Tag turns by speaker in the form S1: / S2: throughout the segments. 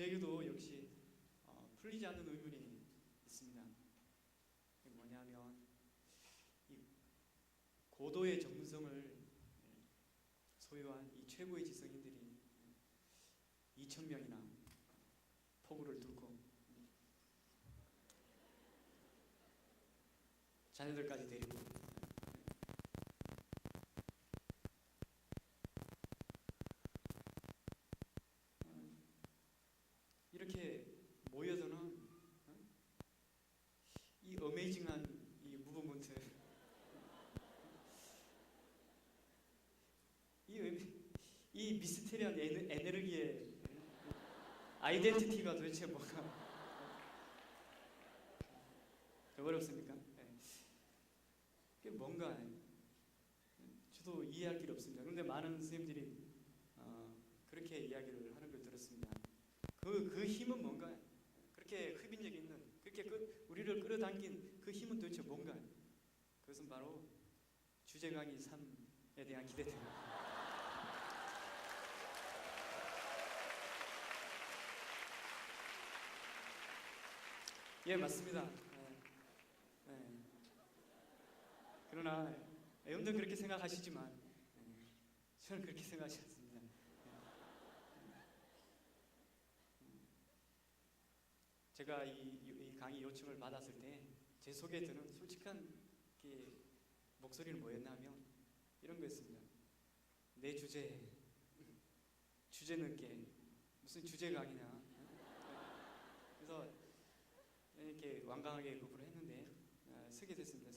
S1: 저에게도 역시 풀리지 않는 의문이 있습니다. 이게 뭐냐면 이 고도의 전문성을 소유한 이 최고의 지성인들이 2,000명이나 포구를 뚫고 자녀들까지 데리고 이렇게 모여서는 이 어메이징한 이 무브먼트, 이 미스테리한 에너지의 아이덴티티가 도대체 뭐가 어렵습니까? 그게 뭔가 저도 이해할 길이 없습니다. 그런데 많은 선생님들이 그렇게 이야기를 하는 걸 들었습니다. 그 힘은 뭔가? 그렇게 흡인력 있는, 그렇게 우리를 끌어당긴 그 힘은 도대체 뭔가? 그것은 바로 주제 강의 3에 대한 기대입니다. 예, 맞습니다. 그러나 여러분들 그렇게 생각하시지만 저는 그렇게 생각하지 않습니다. 제가 이 강의 요청을 받았을 때 제 속에 드는 솔직한 목소리는 뭐였냐면 이런 거였습니다. 내 주제 늦게 무슨 주제 강의냐. 그래서 이렇게 완강하게 거부를 했는데 서게 됐습니다.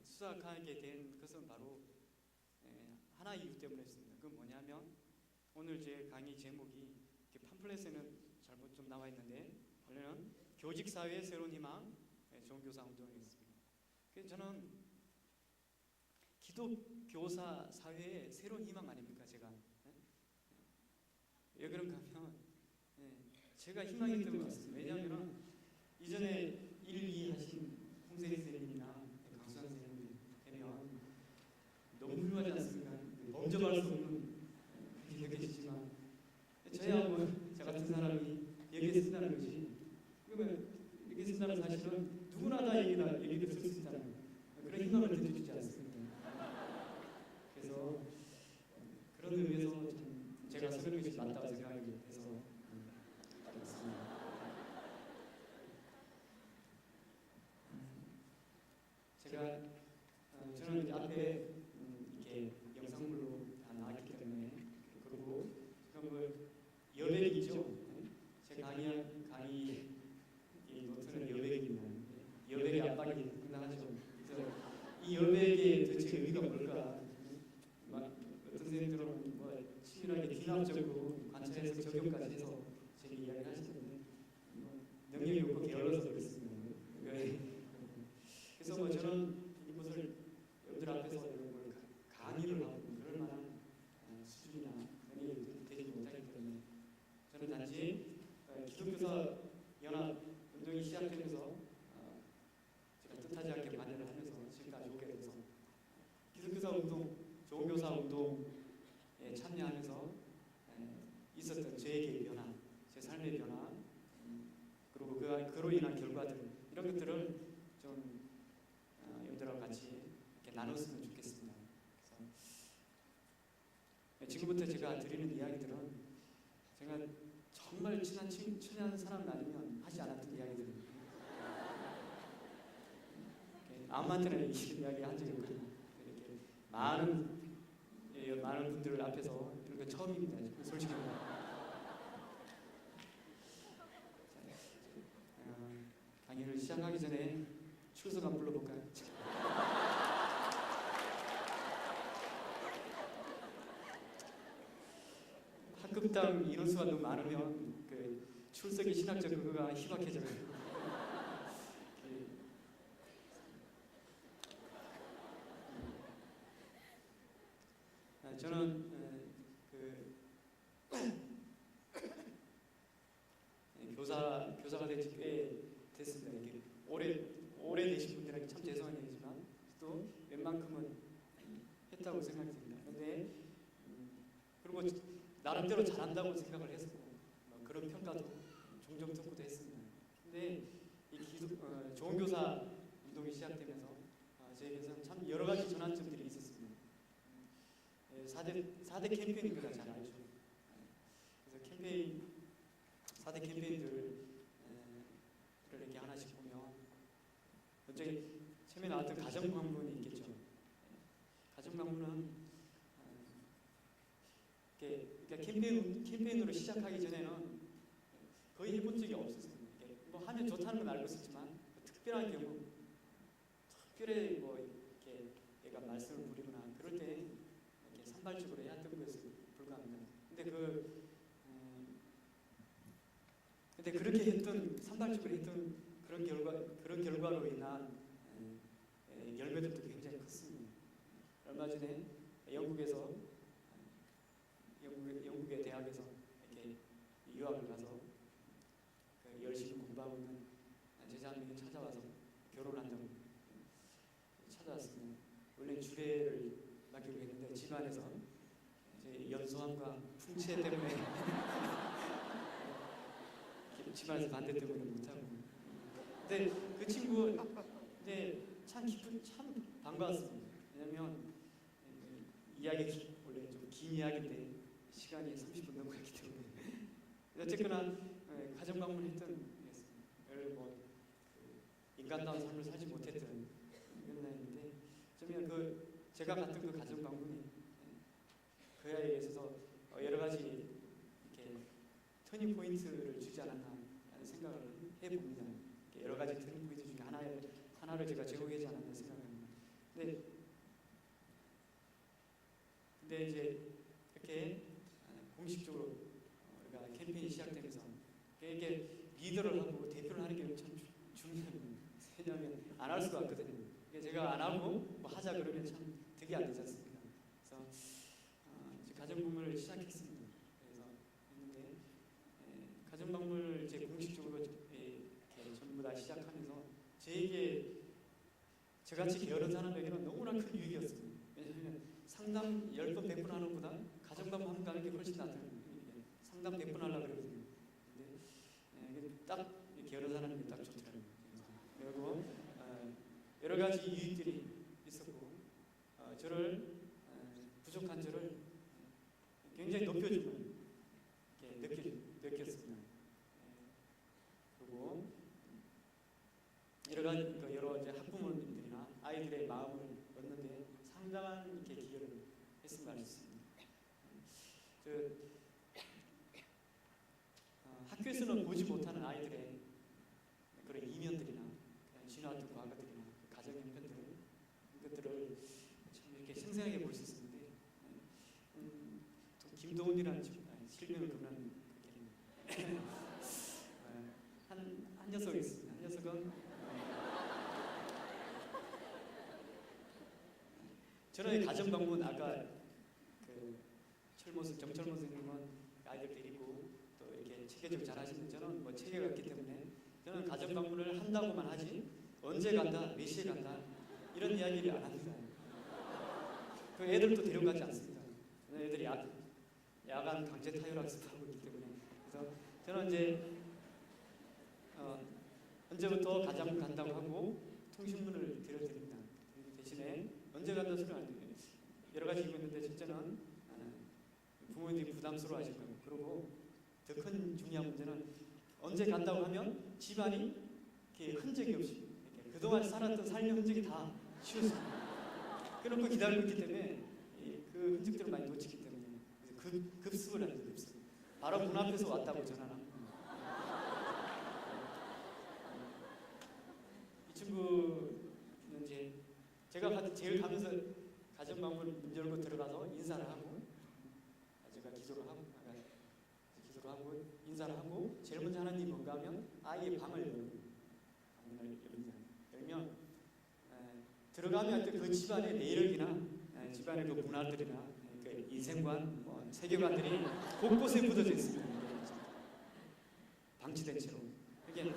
S1: 수락하게 된 것은 바로 하나의 이유 때문이었습니다. 그건 뭐냐면 오늘 제 강의 제목이 팜플렛에는 잘못 좀 나와 있는데 원래는 교직 사회의 새로운 희망, 종교사 운동이었습니다. 그래서 저는 기독교사 사회의 새로운 희망 아닙니까? 제가 왜 그런가 하면 제가 희망이 때문에 왔습니다. 왜냐하면 이전에 1, 2 하신 홍세희 선생님이나 강수환 선생님이 되면 너무 훌륭하지 않습니까? 범접할 수 없는 그렇게 느껴지지만 저야 저 같은 사람이 여기에 쓴다는 것이 그러면 이렇게 쓴다는 사실은 누구나 다 여기를 쓸 수 있다는 그런 희망을 던져주지 않습니까? 그래서 그런 의미에서 참 제가 쓰는 것이 맞다고 생각이 돼서 그렇습니다. 저는 이제 앞에 이렇게 영상물로 다 나왔기 때문에 그리고 지금 여백이죠. 제 강의 이 노트는 여백입니다. 여백의 압박이 상당하죠. 그래서 이 여백의 도대체 의미가 뭘까? 어떤 선생님들은 치밀하게 귀납적으로 관찰해서 적용까지 해서 제게 이야기를 하시는데 능력이 없고 게을러서 그렇습니다. 그래서 저는 이것을 여러분들 앞에서 이런 강의를 하고 그럴 만한 수준이나 능력이 되지 못하기 때문에 저는 단지 기독교사 연합 운동이 시작되면서 제가 뜻하지 않게 반대를 하면서 지금까지 오게 돼서 기독교사 운동, 종교사 운동에 참여하면서 있었던 저에게의 변화, 제 삶의 변화, 그리고 그로 인한 결과들 이런 것들을 좀 여러분들하고 같이 이렇게 나눴으면 좋겠습니다. 그래서 지금부터 제가 드리는 이야기들은 제가 정말 친한 사람 아니면 하지 않았던 이야기들입니다. 아무한테나 이야기 한 적이 없거든요. 이렇게 많은 분들 앞에서 이런 거 처음입니다. 솔직히 강의를 시작하기 전에 출석 안 불러볼까요? 학급당 인원수가 너무 많으면 출석의 신학적 그거가 희박해져요. 저는 교사가 된 지 꽤 됐습니다. 이게 오래 되신 분들에게 참 죄송한 얘기지만 또 웬만큼은 했다고 생각이 듭니다. 그런데 그리고 나름대로 잘한다고 생각을 했었고 그런 평가도 종종 듣고도 했습니다. 근데 이 좋은 교사 운동이 시작되면서 저에게서는 참 여러 가지 전환점들이 있었습니다. 4대 캠페인입니다. 잘 알죠. 그래서 4대 캠페인들을 이렇게 하나씩 보면 먼저 처음에 나왔던 가정방문이 있겠죠. 가정방문은 그러니까 캠페인으로 시작하기 전에는 거의 해본 적이 없었어요. 뭐 하면 좋다는 건 알고 있었지만 특별한 경우, 특별히 뭐 이렇게 얘가 말씀을 부리거나 그럴 때 이렇게 산발적으로 해왔던 것에 불과합니다. 근데 그렇게 했던 산발적으로 했던 그런 결과로 인한 열매들도 굉장히 컸습니다. 얼마 전에 영국의 대학에서 이렇게 유학을 가서 열심히 공부하고 있는 제자 한 명이 찾아와서 결혼한다고 찾아왔습니다. 원래 주례를 맡기로 했는데 집안에서 이제 연소함과 풍채 때문에 집안에서 반대 때문에 못하고. 근데 그 친구 이제 참 반가웠습니다. 왜냐면 이야기 원래 좀 긴 이야기인데 시간이 30분 넘어갔기 때문에 어쨌거나 가정 방문했던 뭐 인간다운 삶을 살지 못했던 그런 나이인데 저는 제가 갔던 그 가정 방문이 그 아이에 있어서 여러 가지 이렇게 터닝 포인트를 주지 않았나 하는 생각을 해봅니다. 여러 가지 터닝 포인트 중에 하나를 제가 제공하지 않았나 생각합니다. 근데 이제 이렇게 공식적으로 우리가 캠페인이 시작되면서 이게 리더를 하고 대표를 하는 게 참 중요한 왜냐하면 안 할 수가 없거든요. 제가 안 하고 뭐 하자 그러면 참 되게 안 되지 않습니까? 그래서 이제 가정방문을 시작했습니다. 그래서 했는데 가정방문을 이제 공식적으로 이렇게 전부 다 시작하면서 저같이 게으른 사람에게는 너무나 큰 유익이었습니다. 왜냐하면 상담 10번 100번 하는 것보다 가정방문 한번 가는 게 훨씬 낫다는 상담 100번 하려고 그러거든요. 근데 딱 게으른 사람에게 딱 좋더라고요. 그리고 여러 가지 유익들이 있었고 부족한 저를 굉장히 높여주는 느꼈습니다. 그리고 여러 이제 학부모님들이나 아이들의 마음을 얻는데 상당한 이렇게 기여를 했으면 하겠습니다. 학교에서는 보지 못하는 아이들의 그런 이면들이나 지나왔던 과거들이나 가정 형편들 이것들을 참 이렇게 생생하게 볼 수 있었는데 또 김도훈이라는 실명을 그러는 한 녀석이 있습니다. 한 녀석은 저는 가정방문 아까 정철모 선생님은 아이들 데리고 또 이렇게 체계적으로 잘 하시는데 저는 뭐 체계가 없기 때문에 저는 가정방문을 한다고만 하지 언제 간다, 몇 시에 간다 이런 이야기를 안 합니다. 그 애들도 데려가지 않습니다. 애들이 야간 강제 타율학습하고 있기 때문에 그래서 저는 이제 언제부터 가정 간다고 하고 통신문을 드려드립니다. 대신에 언제 간다는 소리는 안 드려요. 여러 가지 이유가 있는데 첫째는 부모님들이 부담스러워하실 거예요. 그리고 더 큰 중요한 문제는 언제 간다고 하면 집안이 이렇게 흔적이 없이 이렇게 그동안 살았던 삶의 흔적이 다 쉬웠습니다. 그렇고 기다리고 있기 때문에 그 흔적들을 많이 놓치기 때문에 그래서 급습을 합니다. 급습. 바로 문 앞에서 왔다고 전화합니다. 이 친구는 이제 제가 제일 가면서 가정방문 문 열고 들어가서 인사를 하고 제가 기도를 하고 인사를 하고 제일 먼저 하는 일이 뭔가 하면 아이의 방을 열면 들어가면 그 집안의 내력이나 집안의 그 문화들이나 그 인생관, 세계관들이 곳곳에 묻어져 있습니다. 방치된 채로. 이게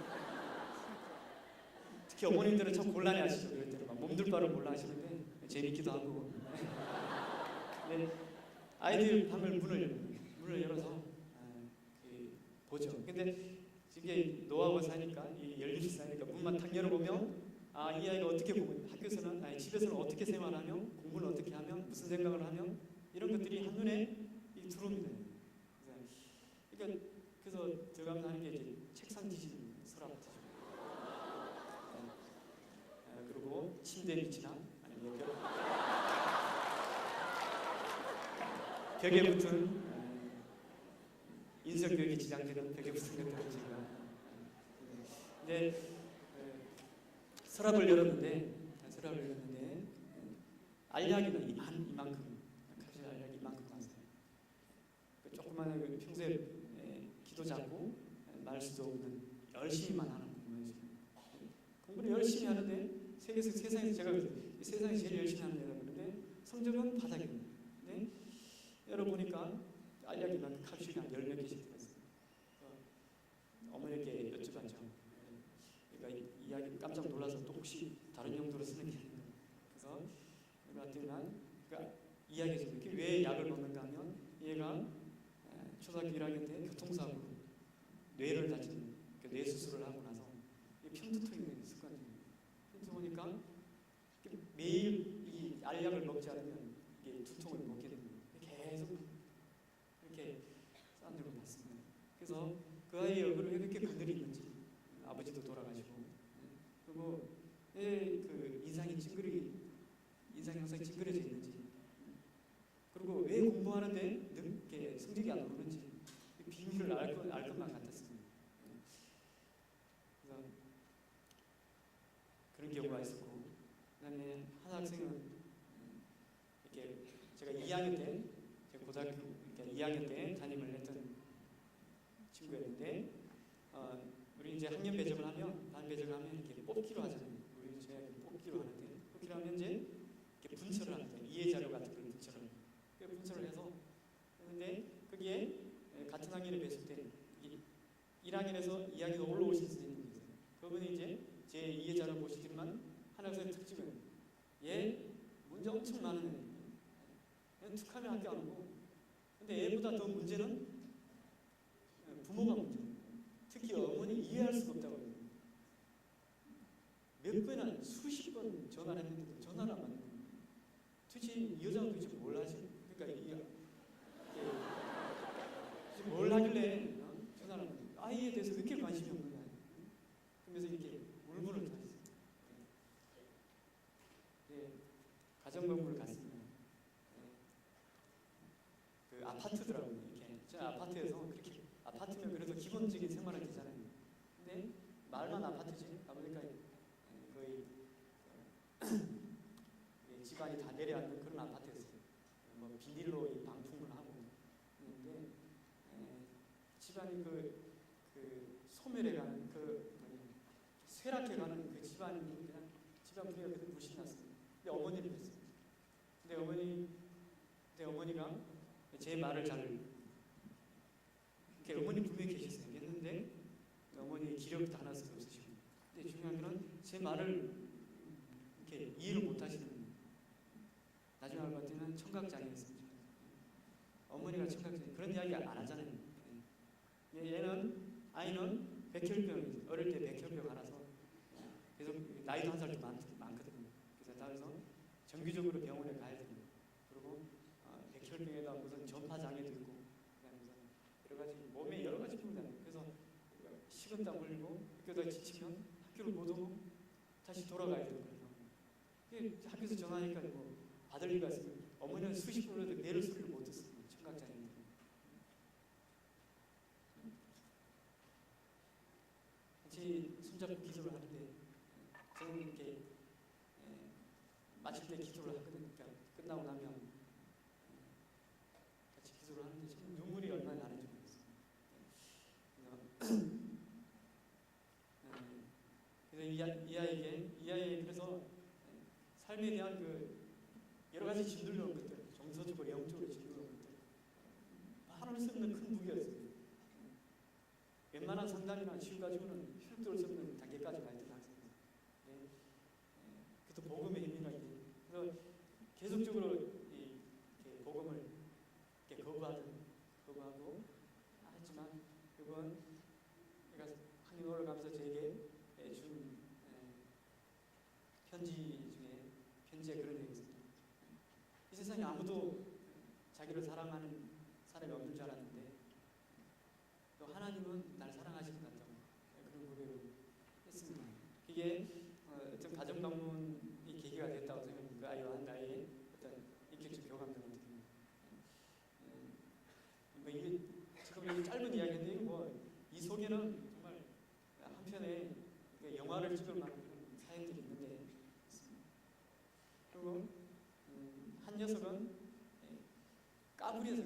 S1: 특히 어머님들은 참 곤란해하시죠. 그럴 때는 막 몸둘 바를 몰라 하시는데 재밌기도 하고. 아이들 방을 문을 열어서 보죠. 근데 이게 노하우가 사니까 이 연륜이 쌓이니까 문만 탁 열어보면 아, 이 아이가 어떻게 보고 학교에서는 아니 집에서는 어떻게 생활하며 공부를 어떻게 하며 무슨 생각을 하며 이런 것들이 한눈에 들어옵니다. 그러니까 그래서 들어가면 하는 게 이제 책상 뒤지는 서랍 뒤지고 그리고 침대 밑이나 아니면 벽에 붙은 인성교육이 지장되는 벽에 붙은 것들을 제가 근데 서랍을 열었는데 알약이는 이만큼 카피 알약이 이만큼 나왔어요. 그 조그마한 그 평소에 기도 잡고 말 수도 없는 열심히만 하는 공부예요. 공부를 열심히 하는데 세상에서 제가 세상에 제일 열심히 하는 애가 그런데 성적은 바닥입니다. 근데 열어보니까 알약이 막 칼슘이 한 10몇 개씩 들어있어요. 어머니께 여쭤봤죠. 그러니까 이야기 깜짝 놀라서 또 혹시 다른 용도로 쓰는 게 아닌가. 그래서 그랬더니 그러니까 이야기했어요. 왜 약을 먹는가 하면 얘가 초등학교 1학년 때 교통사고로 뇌를 다친 뇌 수술을 하고 나서 편두통이 습관이에요. 편두통 오니까 매일 이 알약을 먹지 않으면 이게 두통을 먹게 됩니다. 계속 이렇게 사람들을 봤습니다. 그래서 그 아이의 얼굴에 왜 이렇게 그늘이 있는지 아버지도 돌아가시고 그리고 왜 그 인상이 형상이 찡그려져 있는지 그리고 왜 공부하는데 이렇게 성적이 안 오르는지 비밀을 알 것만 같았습니다. 그래서 그런 경우가 있었고 그다음에 한 학생은 이렇게 제가 2학년 때 제가 고등학교 그러니까 2학년 때 담임을 했던 친구였는데 우리 이제 학년 배정을 하면 반 배정을 하면 이렇게 뽑기로 하잖아요. 우리 제가 뽑기로 하는데 뽑기로 하면 이제 이렇게 분철을 합니다. 이해자료 같은 걸 분철을 해요. 분철을 해서 했는데 거기에 같은 학년에 뵀을 때 1학년에서 2학년 올라오신 선생님이 있어요. 그분이 이제 제 이해자료 보시지만 한 학생의 특징은 얘 문제 엄청 많은 애. 툭하면 학교 안 오고 근데 얘보다 더 문제는 부모가 문제예요. 특히 어머니 이해할 수가 없다고 해요. 몇 번이나 수십 번 전화를 했는데도 전화를 안 받는 거예요. 도대체 이 여자는 도대체 뭘 하지? 그러니까 뭘 하길래 전화를 하는 거예요. 아이에 대해서 왜 이렇게 관심이 없는 거야? 그러면서 이렇게 울분을 터졌어요. 가정법원을 갔습니다. 그 아파트더라고요. 이렇게 저 아파트에서 그렇게 아파트면 그래도 기본적인 생활은 되잖아요. 근데 말만 아파트지 가보니까 거의 집안이 다 내려앉는 그런 아파트였어요. 뭐 비닐로 이 방풍을 하고 있는데 집안이 그 소멸해 가는 쇠락해 가는 그 집안이 그냥 집안 분위기가 그대로 불신 났어요. 근데 어머니를 뵀어요. 근데 어머니가 제 말을 잘 이렇게 어머니 분명히 계셨어요. 했는데 어머니 기력도 하나도 없으시고 근데 중요한 건 제 말을 이렇게 이해를 못 하시는 나중에 알고 봤더니 청각장애였습니다. 어머니가 청각장애 그런 이야기 안 하잖아요. 아이는 백혈병이 어릴 때 백혈병 알아서 계속 나이도 한 살도 많거든요. 그래서 정기적으로 병원에 가야 됩니다. 그리고 백혈병에다 무슨 전파장애도 있고 여러 가지 몸에 여러 가지 병이 그래서 식은땀 흘리고 학교다 지치면 학교를 못 오고 다시 돌아가야 되고 학교에서 전화하니까 뭐 받을 리가 있어요. 어머니는 수십 번을 해도 매를 소리를 못 듣습니다. 청각장애인데. 같이 손잡고 기도를 하는데 저는 이렇게 마칠 때 기도를 하거든요. 그러니까 끝나고 나면 같이 기도를 하는데 참 눈물이 얼마나 나는지 모르겠어요. 그래서 이 아이에게 그래서 삶에 대한 그 여러 가지 짓눌러온 것들, 정서적으로 영적으로 짓눌러온 것들 말할 수 없는 큰 무게였어요. 웬만한 상담이나 치유 가지고는 휘둘 수 없는 단계까지 가 있던 학생이었어요. 그래도 복음의 힘이라기 그래서 계속적으로 이 복음을 거부하고 했지만 그건 편지에 그런 얘기 있습니다. 이 세상에 아무도 자기를 사랑하는 사람이 없는 줄 알았는데 또 하나님은 날 사랑하실 것 같다고 그런 고백을 했습니다. 이게 어떤 가정 방문이 계기가 됐다고 생각합니다. 그 아이와 나의 어떤 인격적 교감들 어떻게 뭐 이게 지금 짧은 이야기인데 이 속에는 정말 한편에 영화를 찍을 만한 사연들이 있는데 그리고 한 녀석은 까불이어서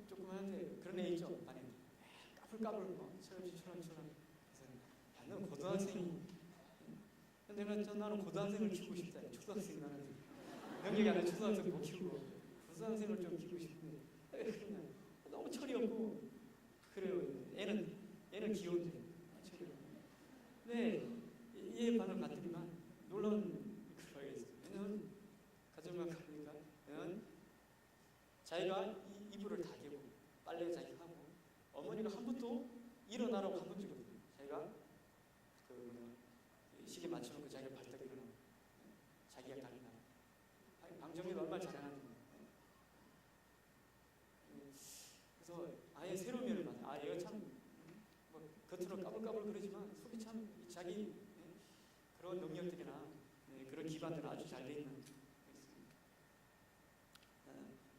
S1: 조그만한데 그런 애 있죠 반에 까불까불 철렁철렁 그래서 너 고등학생이 나는 고등학생을 키우고 싶다. 초등학생 나는 명예가 아니라 초등학생 못 키우고 고등학생을 좀 키우고 싶은데 그냥 너무 철이 없고 그래요. 얘는 귀여운데 철이 없고 근데 얘 반을 봤더니만 놀라운 그런 게 있어요. 얘는 가정만 가니까 얘는 자기가 이불을 다 개고 빨래 자기가 하고 어머니가 한 번도 일어나라고 한 번 주거든요. 자기가 시계 맞춰놓고 자기가 발딱 일어나고 자기가 가린다. 방 정리를 얼마나 잘하는지. 그래서 아예 새로운 면을 봤어요. 얘가 참 겉으로 까불까불 그러지만 속이 참 자기 그런 능력들이나 그런 기반들은 아주 잘 돼 있는.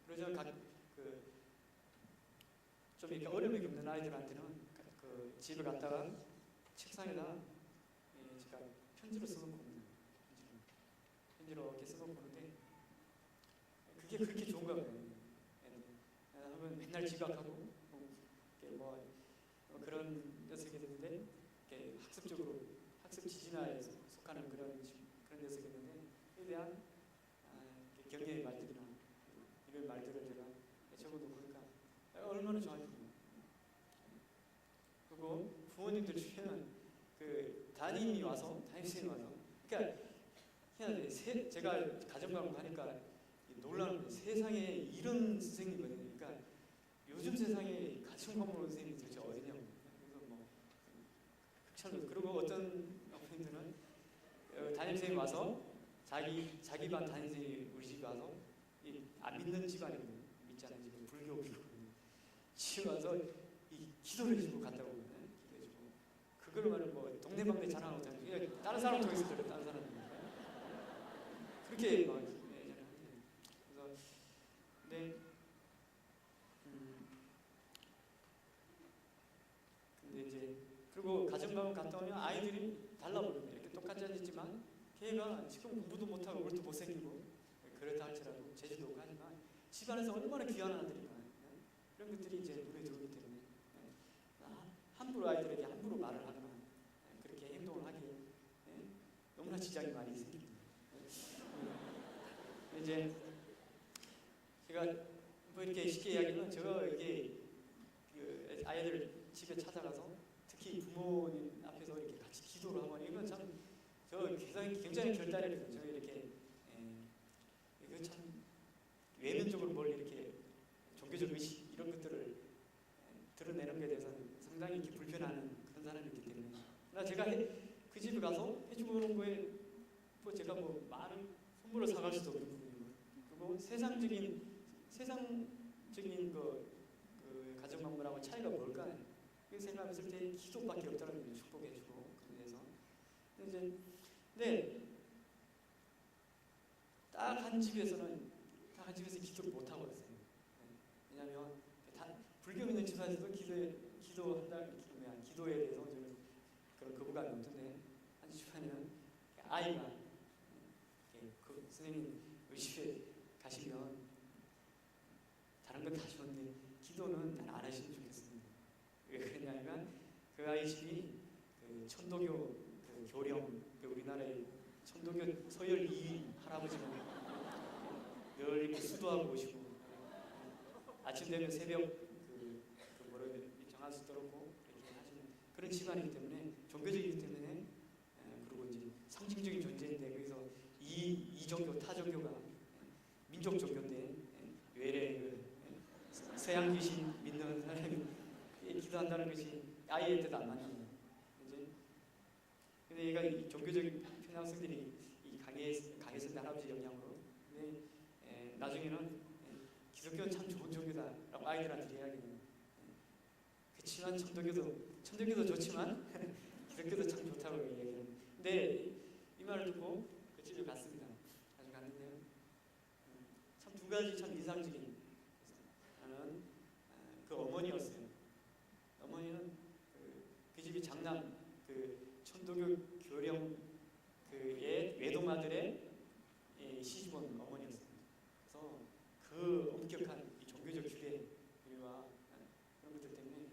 S1: 그러자 좀 이렇게 어려움이 겪는 아이들한테는 집에 갔다가 책상에다 제가 편지로 써놓고 옵니다. 편지로 이렇게 써놓고 오는데 그게 그렇게 좋은가 봐요. 하면 맨날 지각하고 그런 녀석이었는데 학습적으로 학습 지진화에 속하는 그런 녀석이었는데 그에 대한 격려의 말들이나 이런 말들을 제가 적어놓고 그러니까 얼마나 좋아하시나요. 그리고 부모님들 중에는 담임선생님이 와서 그러니까 희한하게 제가 가정방문 가니까 놀라는 게 세상에 이런 선생님이거든요. 그러니까 요즘 세상에 가정방문 온 선생님이 도대체 어디냐고. 그래서 그리고 어떤 어머님들은 담임선생님 와서 자기 반 담임선생님이 우리 집에 와서 안 믿는 집안이거든요. 믿지 않는 집은 불교 집에 와서 기도를 해주고 갔다고 기도해주고 그걸 말은 동네방네 자랑하고 그냥 다른 사람 통해서 들어 다른 사람 그렇게 막 그래서 근데 이제 그리고 가정방문 갔다 오면 아이들이 달라버립니다. 이렇게 똑같이 앉았지만 걔가 지금 공부도 못하고 얼굴도 못생기고 그렇다 할지라도 제주도 오고 하지만 집안에서 얼마나 귀한 아들인가 이런 것들이 이제 눈에 들어오기 때문에 함부로 아이들에게 함부로 말을 하거나 그렇게 행동을 하기에 너무나 지장이 많이 생깁니다. 이제 제가 이렇게 쉽게 이야기하면 제가 이게 아이들 집에 찾아가서 특히 부모님 앞에서 이렇게 같이 기도를 하고 이건 참 저 굉장히 결단이거든요. 저 이렇게 이거 참 외면적으로 뭘 이렇게 종교적 의식 이런 것들을 드러내는 것에 대해서는 상당히 이렇게 불편해하는 그런 사람이기 때문에 제가 그 집에 가서 해주고 오는 거에 제가 많은 선물을 사갈 수도 없는 부분이고 그리고 세상적인 가정방문하고 차이가 뭘까 그 생각했을 때 기도밖에 없다는 거예요. 축복해주고 그래서 근데 딱 한 집에서 기도를 못 하고 있어요. 왜냐하면 불교 믿는 집안에서도 기도에 대해서 저는 그런 거부감이 없던데 한 집안에는 아이가 그 선생님 의식에 가시면 다른 건 다 좋은데 기도는 잘 안 하시면 좋겠습니다. 왜 그러냐면 그 아이 집이 천도교 교령 우리나라의 천도교 서열 2위 할아버지가 늘 이렇게 수도하고 오시고 아침 되면 새벽 정한수 떨었고 이렇게 하시는 그런 집안이기 때문에 종교적이기 때문에 그리고 이제 상징적인 존재인데 거기서 이 종교 타 종교가 민족 종교인데 외래 서양 귀신 믿는 사람이 기도한다는 것이 아이한테도 안 맞는 거예요. 근데 얘가 이 종교적인 편향성들이 이 강했었는데 할아버지 영향으로. 근데 나중에는 기독교는 참 좋은 종교다라고 아이들한테 이야기해요. 그렇지만 천도교도 좋지만 기독교도 참 좋다고 이야기해요. 근데 이 말을 듣고 그 집에 갔습니다. 아주 갔는데요. 참 두 가지 참 인상적인 하나는 그 어머니였어요. 어머니는 그 집이 장남 천도교 교령 그의 외동아들의 시집온 어머니였어요. 그래서 그 엄격한 이 종교적 규례와 그런 것들 때문에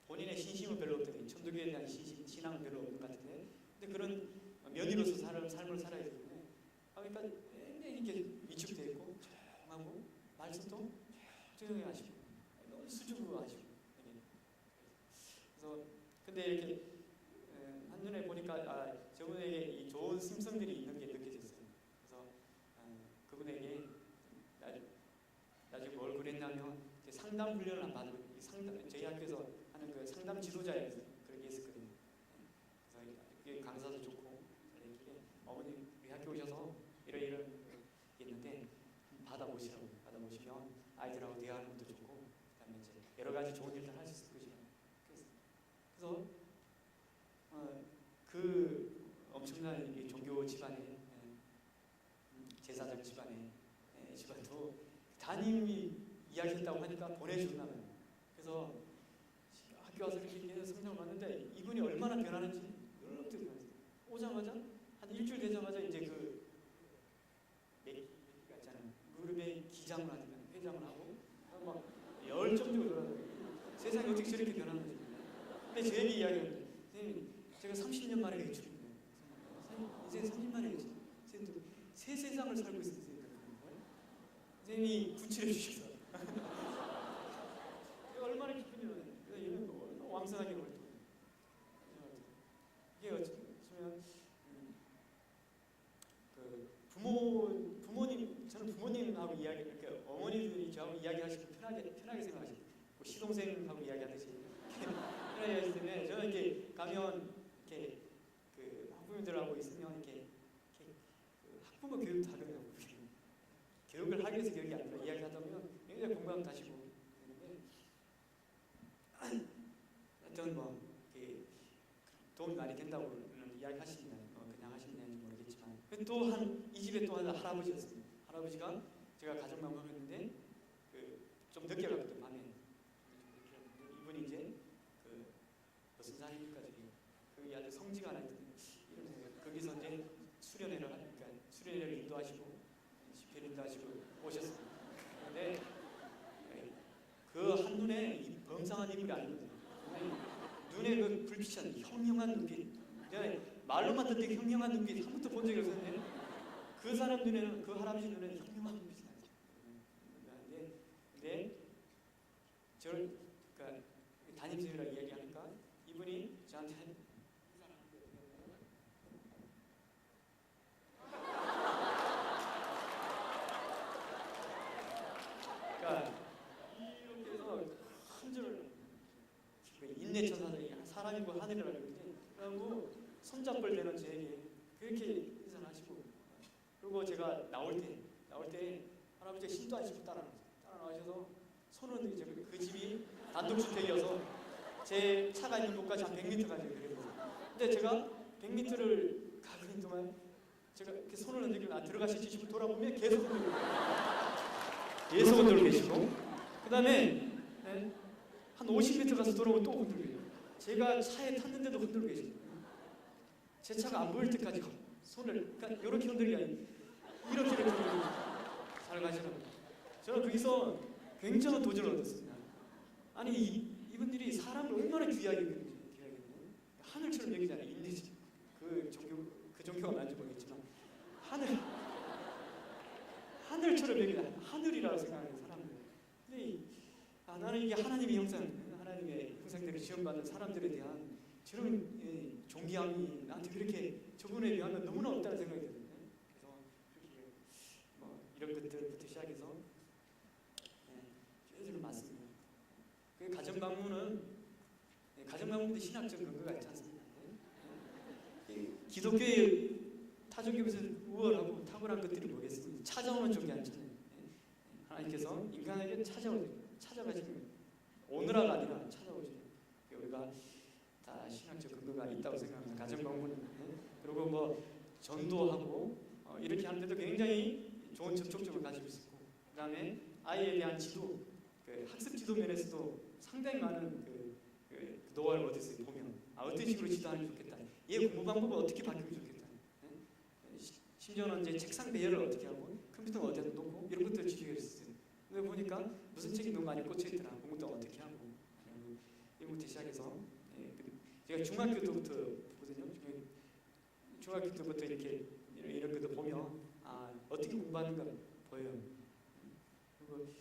S1: 본인의 신심은 별로 없더니 천도교에 대한 신앙은 별로 없는 것 같은데, 근데 그런 며느리로서 삶을 살아야 되는데, 그러니까 굉장히 이렇게 위축되어 있고 조용하고 말씀도 조용히 하시고 너무 수줍어 하시고. 그래서 근데 이렇게 한눈에 보니까 저분에게 이 좋은 심성들이 있는 게 느껴졌어요. 그래서 그분에게 나중에 뭘 그랬냐면 상담 훈련을 받은 저희 학교에서 하는 그 상담 지도자에서 그렇게 했었거든요. 그래서 강사도 좋고 어머니 우리 학교 오셔서 이런 있는데 받아보시면 아이들하고 대화하는 것도 좋고, 그다음에 이제 여러 가지 좋은 일들 할 수 있을 것이다. 그래서 그 엄청난 이 종교 집안에 제사장 집안도 담임이 이야기했다고 하니까 보내주나 봐요. 그래서 학교 와서 이렇게 성장을 봤는데 이분이 얼마나 변하는지 놀랍게 변했어요. 오자마자 한 일주일 되자마자 이제 그 있잖아요. 무릎에 기장을 하니까 회장을 하고 막 열정적으로 돌아다니고 세상이 어떻게 저렇게 변하는지. 근데 제 얘기 이야기를 선생님 제가 30년 만에 외출입니다. 이제 30년 만에 외출. 선생님도 새 세상을 살고 있어요. 선생님이 구출해 주셔서 얼마나 기쁘냐면 이런 거 왕성하게 활동해요. 이게 어쩌면 그 부모님 저는 부모님하고 이렇게 어머니들이 저하고 이야기하시면 편하게 생각하시고 시동생하고 이야기하듯이 편하게 하실 때문에 저는 이렇게 가면 이렇게 그 학부모들하고 있으면 이렇게 그 학부모 교육도 하거든요. 교육을 하기 위해서 교육이 아니라 이야기하다 보면 굉장히 공부하면 다시고 되는데 하여튼 뭐 도움이 많이 된다고 이야기하시니까 그냥 하시는지 모르겠지만, 또 이 집에 또 하나 할아버지였어요. 할아버지가 제가 가정방문을 했는데 좀 늦게 갔거든요. 밤에 이분이 이제 무슨 사람입니까 저기 아주 성지가 하나 있거든요. 거기서 이제 수련회를 인도하시고 집회를 인도하시고 오셨어요. 그런데 그 한눈에 범상한 인물이 아니거든요. 눈에 그 불빛이 형형한 눈빛, 말로만 듣던 형형한 눈빛 한 번도 본 적이 없었는데 그 사람 눈에는, 그 할아버지 눈에는 형형한 눈빛이 나요. 근데 저를 그러니까 담임선생님이라고 이야기하니까 이분이 저한테 이렇게 해서 한 줄 인내천사들이 사람이고 하늘이라고 그러는데, 그리고 손잡을 대는 저에게 그렇게 인사를 하시고, 그리고 제가 나올 때 할아버지가 힘도 안 쓰고 따라 나오셔서 손은 이제 그 집이 단독주택이어서 제 차가 있는 곳까지 한 100m 가까이 되거든요. 근데 제가 100m를 가고 있는 동안 제가 이렇게 손을 흔들고 들어가실지 싶고 돌아보면 계속 흔들고 계시고, 그 다음에 한 50m 가서 돌아오고 또 흔들고 계시고, 제가 차에 탔는데도 흔들고 계시고, 제 차가 안 보일 때까지 손을 그러니까 이렇게 흔들기 아니고 이렇게 흔들고 잘 가시라고. 저는 거기서 굉장한 도전을 얻었습니다. 아니 이분들이 사람을 얼마나 귀하게 여기는지, 하늘처럼 여기잖아요. 인내지. 그 종교가 맞는지 모르겠지만 하늘처럼 여기는 하늘이라고 생각하는 사람들. 근데 나는 이게 하나님의 하나님의 형상대로 지원받는 사람들에 대한 저런 존경함이 나한테 그렇게 저분에 비하면 너무나 없다는 생각이 들거든요. 그래서 그렇게 이런 것들부터 시작해서 쭉 맞습니다. 그 가정방문도 신학적 근거가 있지 않습니까? 기독교의 사조기에서 우월하고 탁월한 것들이 뭐겠습니까? 찾아오는 쪽이 아니잖아요. 하나님께서 인간에게 찾아가시는 오늘아가 아니라 찾아오시는. 우리가 다 신학적 근거가 있다고 생각합니다. 가정방문 그리고 뭐 전도하고 이렇게 하는데도 굉장히 좋은 접촉점을 가지고 있었고, 그 다음에 아이에 대한 지도, 그 학습 지도 면에서도 상당히 많은 그 노하우를 얻었어요. 보면 어떤 식으로 지도하는 게 좋겠다, 얘 공부 방법을 어떻게 바꾸면 좋겠다, 심지어는 이제 책상 배열을 어떻게 하고 컴퓨터는 어디다 놓고 이런 것들을 지도했었어요. 근데 보니까 무슨 책이 너무 많이 꽂혀있더라. 공부도 어떻게 하고 이런 것부터 시작해서 제가 중학교 때부터 보거든요. 중학교 때부터 이렇게 이런 것도 보면 어떻게 공부하는가 보여요. 그리고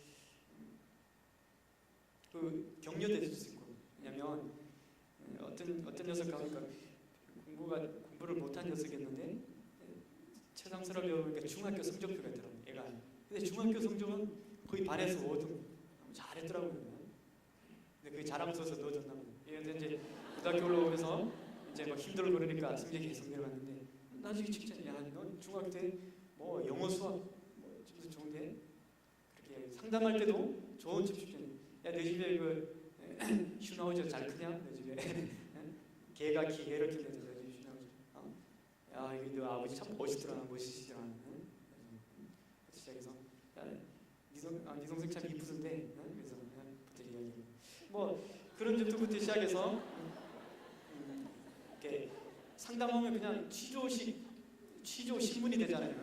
S1: 그 격려될 수 있고, 왜냐면 어떤 녀석가 보니까 공부를 못한 녀석이었는데 최상스럽게 보니까 중학교 성적표가 있더라고요. 얘가. 근데 중학교 성적은 거의 반에서 5등. 잘했더라고요. 근데 그게 자랑스러워서 넣어줬나 봐요. 얘는 이제 고등학교 올라오면서 이제 막 힘들고 그러니까 성적이 계속 내려갔는데, 나중에 칭찬이, 야, 너 중학교 때 뭐 영어 수학 뭐 점수 좋은데, 그렇게 상담할 때도 좋은 집중력. 야, 내 집에 그 슈나우저 잘 크냐? 내 집에 개가 기계 이렇게 돼서 내 집에 슈나우저. 야, 이거 너 아버지 참 멋있더라, 멋있시더라. 시작해서 야, 네 동생 참 이쁘던데. 그래서 부터 이야기하고 뭐 그런 점부터 시작해서 이렇게 상담하면 그냥 취조 신문이 되잖아요.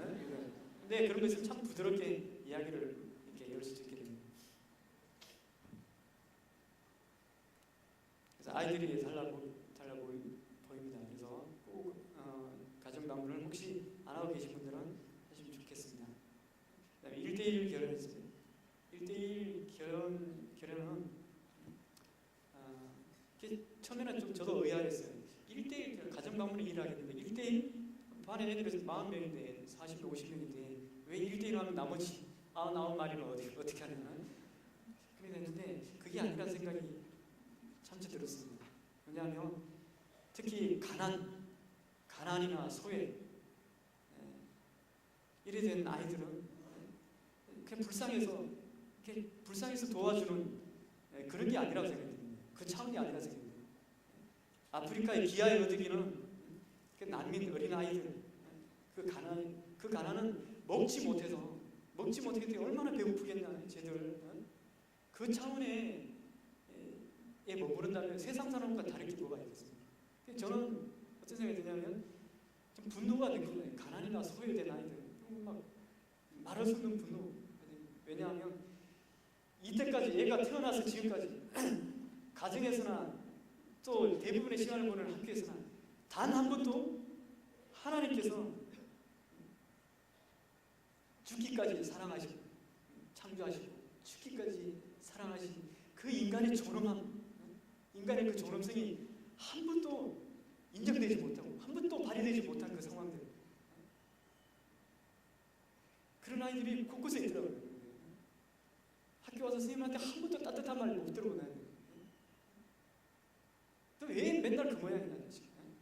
S1: 근데 그런 것을 참 부드럽게 이야기를 이렇게 열 수 있게 됩니다. 그래서 아이들이 달라 보입니다. 그래서 꼭 가정 방문을 혹시 안 하고 계신 분들은 하시면 좋겠습니다. 그다음에 1대1 결혼했어요. 1대1 결혼은 처음에는 좀 저도 의아했어요. 1대1 가정 방문을 일하겠는데 1대1 반에 애들이 40명인데 40명, 50명인데 왜 1대1 하면 나머지 99마리는 어떻게 하냐? 그렇게 됐는데 그게 아니라는 생각이 참치 들었습니다. 왜냐하면 특히 가난이나 소외 이래 된 아이들은 그냥 불쌍해서 도와주는 그런 게 아니라고 생각합니다. 그 차원이 아니라고 생각합니다. 아프리카의 기아에 얻기는 그 난민 어린 아이들, 그 가난은 먹지 못했기 때문에 얼마나 배고프겠나 쟤들. 그 차원에 머무른다면 세상 사람과 다를 게 뭐가 있겠습니까? 저는 어떤 생각이 드냐면 좀 분노가 된 거예요. 가난이나 소외된 아이들, 막 말할 수 없는 분노. 왜냐하면 이때까지 얘가 태어나서 지금까지 가정에서나 또 대부분의 시간을 보내는 학교에서나 단 한 번도 하나님께서 죽기까지 사랑하시고 창조하시고 죽기까지 사랑하신 그 인간의 존엄함, 인간의 그 존엄성이 한 번도 인정되지 못하고 한 번도 발휘되지 못한 그 상황들, 그런 아이들이 곳곳에 있더라고요. 학교 와서 선생님한테 한 번도 따뜻한 말 못 들어보고 나요. 또 왜 맨날 그 모양이냐,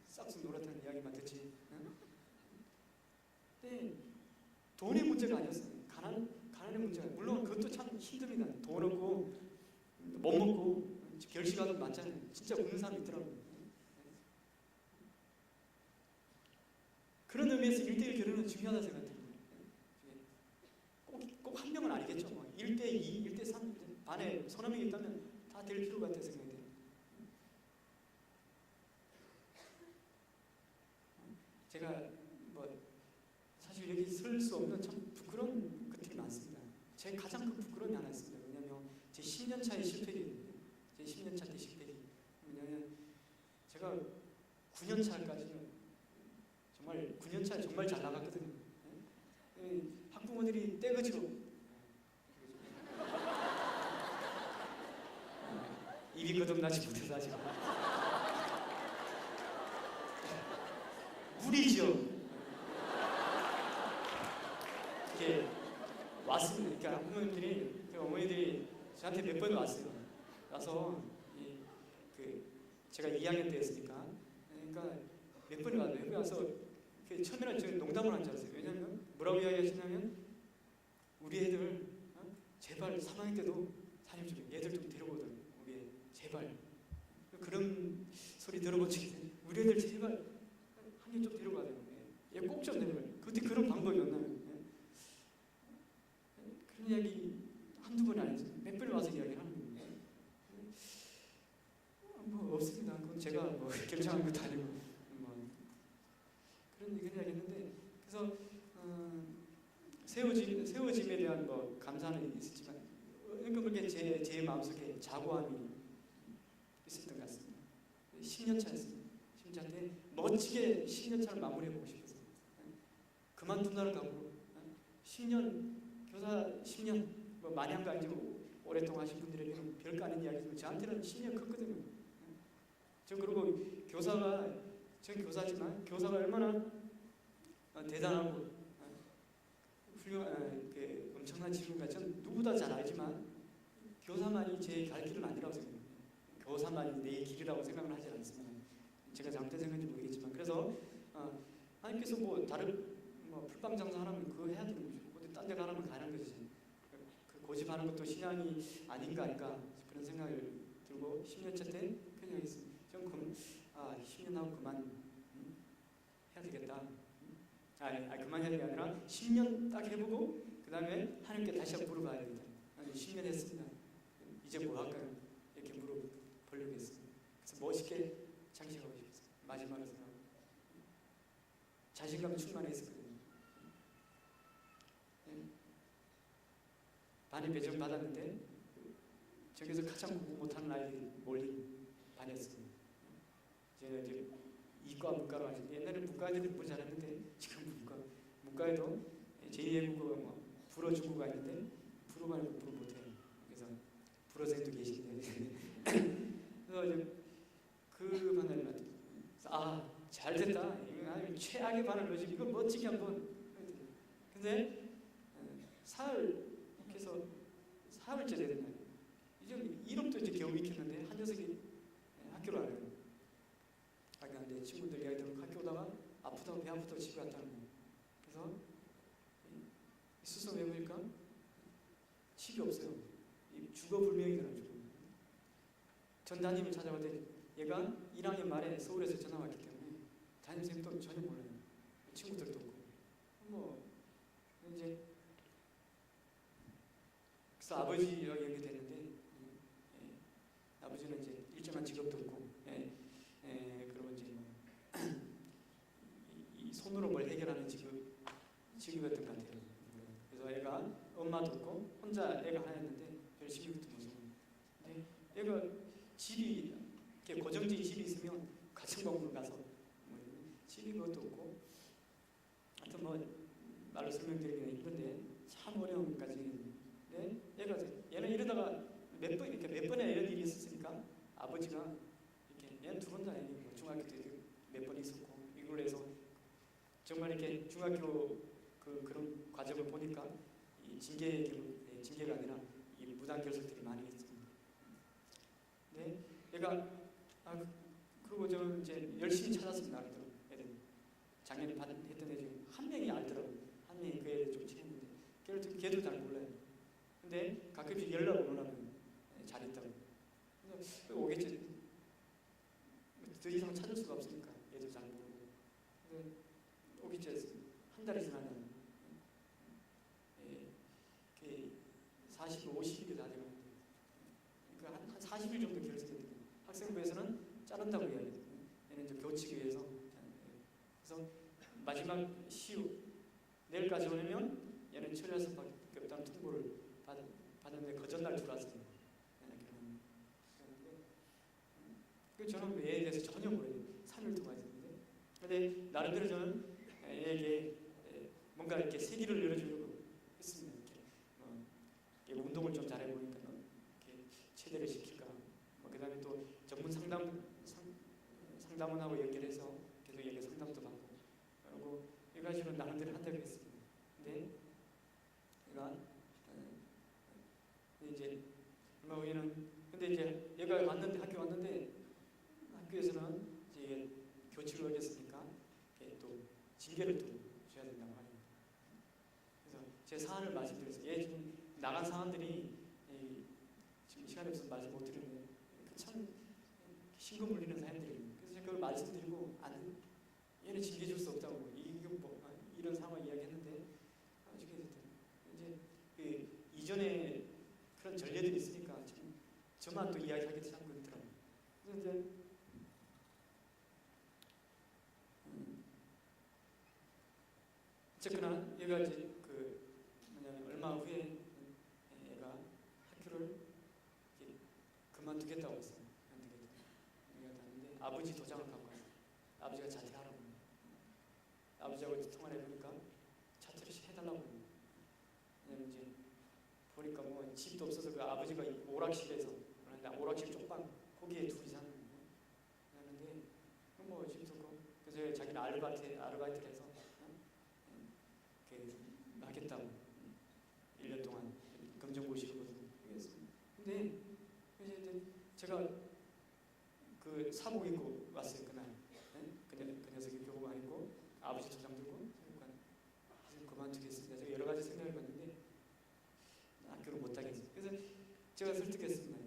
S1: 싹수 노랗다는 이야기만 듣지. 근데 돈의 문제가 아니었어요. 가난의 문제가. 물론 그것도 참 힘듭니다. 돈 없고 못 먹고 결식하고 많잖아요. 진짜 웃는 사람이 있더라고요. 그런 의미에서 1대1 결혼은 중요하다고 생각합니다. 꼭 한 명은 아니겠죠. 1대2, 1대3, 반에 서너 명이 있다면 다 될 필요가 있다고 생각해요. 제가 사실 여기 설 수 없는 참 부끄러운 것들이 많습니다. 제 가장 큰 부끄러움이 하나 있습니다. 왜냐하면 제 10년 차의 실패기거든요. 제 10년 차 때 실패기. 왜냐하면 제가 9년 차까지는 정말 9년 차에 정말 잘 나갔거든요. 학부모들이 떼거지로 입이 거듭나지 못해서 아직 무리죠. 이렇게 왔습니다. 그러니까 학부모님들이, 어머니들이 저한테 몇 번 왔어요. 와서 제가 2학년 때였으니까, 그러니까 몇 번이 와서 처음에는 저 농담을 한 줄 알았어요. 왜냐하면 뭐라고 이야기하시냐면 우리 애들 제발 3학년 때도 사님 좀 얘들 좀 데려오더라. 우리 제발 그런 소리 들어본 적이 있어요. 우리 애들 제발 학년 좀 데려가야 돼요. 얘 꼭 좀 데려가요. 그때 그런 방법이었나요? 그런 이야기 한두 번 아니죠. 몇 번 와서 이야기를 하는 거예요. 뭐 없습니다. 그건 제가 뭐 결정한 것도 아니고 뭐 그런 이야기 했는데 그래서 세워짐에 대한 뭐 감사는 있었지만 그게 제 마음속에 자부함이 있었던 것 같습니다. 10년 차였습니다. 10년 차인데 멋지게 10년 차를 마무리해보고 싶었어요. 그만둔다는 각오로 10년 교사 10년 뭐 마냥도 아니고 오랫동안 하신 분들에게는 별거 아닌 이야기지만 저한테는 10년 컸거든요. 저 그리고 전 교사지만 교사가 얼마나 대단하고 훌륭한 엄청난 직업인가 전 누구보다 잘 알지만 교사만이 제 갈 길은 아니라고 생각합니다. 교사만이 내 길이라고 생각을 하지 않습니다. 제가 잘못된 생각인지 모르겠지만 그래서 하나님께서 뭐 다른 뭐 풀빵 장사하면 그거 해야 되는 거죠. 어디 딴 데 가라면 가는 거지. 그 고집하는 것도 신앙이 아닌가 그런 생각을 들고 10년 차 때 그냥 했습니다. 전 10년 하고 그만 해야 되겠다. 그만 해야 되는 게 아니라 10년 딱 해보고 그 다음에 하나님께 다시 한번 물어봐야 되겠다. 10년 했습니다. 이제 뭐 할까요? 이렇게 물어보려고 했습니다. 그래서 멋있게 장식하고 싶었어요. 마지막으로 생각하고 자신감 충만했었거든요. 반에 배정 받았는데 저기서 가장 공부 못하는 아이들이 몰린 반이었습니다. 제가 이제 이과 문과로 하시는데 옛날에 문과 애들이 공부 잘했는데 지금 문과에도 제2외국어 뭐 불어 중국어가 있는데 불어 말고 공부 못해요. 그래서 불어생도 계신데 그래서 이제 그 반을 맡았어요. 잘됐다. 이거 최악의 반을 넣지. 이거 멋지게 한번. 근데 사흘째 됐나요? 이제 1업도 이제 겨우 익혔는데 한 녀석이 학교를 안 가요. 내 친구들 이야기 들으면 학교 오다가 아프다고 배 아프다고 집에 갔다는 거예요. 그래서 스스로 해보니까 집이 없어요. 주거불명이더라고요. 전 담임을 찾아봤더니 얘가 1학년 말에 서울에서 전화 왔기 때문에 담임선생님도 전혀 몰라요. 친구들도 없고 뭐 이제 그래서 아버지랑 연결됐는데 아버지는 이제 일정한 직업도 없고 그리고 이제 이 손으로 뭘 해결하는 직업이었던 것 같아요. 그래서 애가 엄마도 없고 혼자 애가 하였는데 별 시비부터 무서워. 근데 애가 집이 이렇게 고정적인 집이 있으면 가정방문 가서 집이 그것도 없고 하여튼 뭐 말로 설명드리기는 힘든데 참 어려운 까지인데 얘는 이러다가 몇 번에 이런 일이 있었으니까 아버지가 이렇게 얘는 두 번 다 뭐 중학교 때 몇 번 있었고 이걸로 해서 정말 이렇게 중학교 그런 과정을 보니까 이 징계가 아니라 이 무단 결석들이 많이 있습니다. 근데 얘가 그리고 저 이제 열심히 찾았습니다. 애들 작년에 했던 애 중에 한 명이 알더라고요. 한 명이 그 애를 좀 친했는데 걔도 잘 몰라요. 근데 가끔씩 연락 오더라고요. 잘했다고. 그래서 오겠지. 더 이상 찾을 수가 없으니까 얘도 잘 모르고. 근데 오겠지. 한 달이 지나면 40, 50일이 다 되고 그러니까 한 40일 정도 결석했는데 학생부에서는 자른다고 이야기해요. 얘는 이제 교치기 위해서. 그래서 마지막 내일까지 오면 얘는 처리할 수밖에 없다는 통보를 받았는데 그 전날 들어왔어요. 저는 얘에 대해서 전혀 몰라요. 3일 동안 있었는데. 근데 나름대로 저는 얘에게 뭔가 이렇게 세기를 열어주려고 했습니다. 이렇게 운동을 좀 잘해 보니까 이렇게 체대를 시킬까. 그 다음에 또 전문 상담원하고 연결해서 계속 얘기 상담도 받고. 그리고 여기까지는 나름대로 한다고 했습니다. 근데 얘가 학교 왔는데 학교에서는 이제 교칙을 어겼으니까 또 징계를 또 줘야 된다고 합니다. 그래서 제 사안을 말씀드려서 지금 나간 사람들이 지금 시간이 없어서 말씀 못 드리는데 참 신금 울리는 사람들이 그래서 제가 그걸 말씀드리고 얘는 징계 줄 수 없다고 이런 상황 이야기했는데 어떻게 됐든 이제 이전에 그런 전례들이 있으니까 지금 저만 또 이야기하기도 참 그렇더라고요. 그래서 이제 어쨌거나 얘가 이제 얼마 후에 얘가 학교를 그만두겠다고 했어요. 그만두겠다는데 아버지 도장을 갖고 왔어요. 아버지가 자퇴하라고. 아버지하고 통화를 해보니까 자퇴를 해달라고. 왜냐면 이제 보니까 뭐 집도 없어서 그 아버지가 오락실에서 오락실 쪽방 거기에 둘이 사는 거예요. 그랬는데 뭐 집도 없고 그래서 자기는 아르바이트를 해서 하겠다고 1년 동안 검정고시거든요. 근데 이제 제가 그 사복 입고 왔어요 그날. 그 녀석이 교복 입고 아버지 도장 들고 그만두겠습니다. 제가 여러 가지 생각을 해봤는데 학교를 못 하겠어요. 그래서 제가 설득했습니다.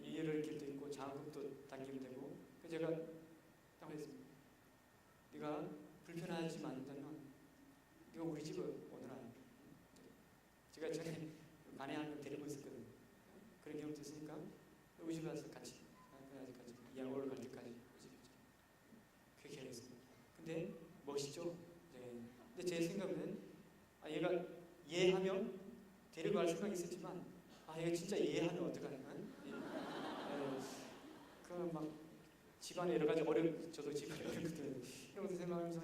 S1: 이해를 길도 있고 장학금도 당기면 되고. 그래서 제가 딱 했습니다. 네가 불편하지 않다면 네가 우리 집에 오너라. 제가 전에 아내 한 명 데리고 있었거든요. 그런 경험도 있으니까 우리 집에 와서 같이 이양호를 갈 때까지 우리 집에 그렇게 하겠습니다. 근데 멋있죠? 네. 근데 제 생각은 얘가 이해하면 데리고 갈 생각이 있었지만 얘가 진짜 이해하면 어떡하냐? 막 집안에 여러 가지 저도 집안에 어렵거든요. 이런 것도 생각하면서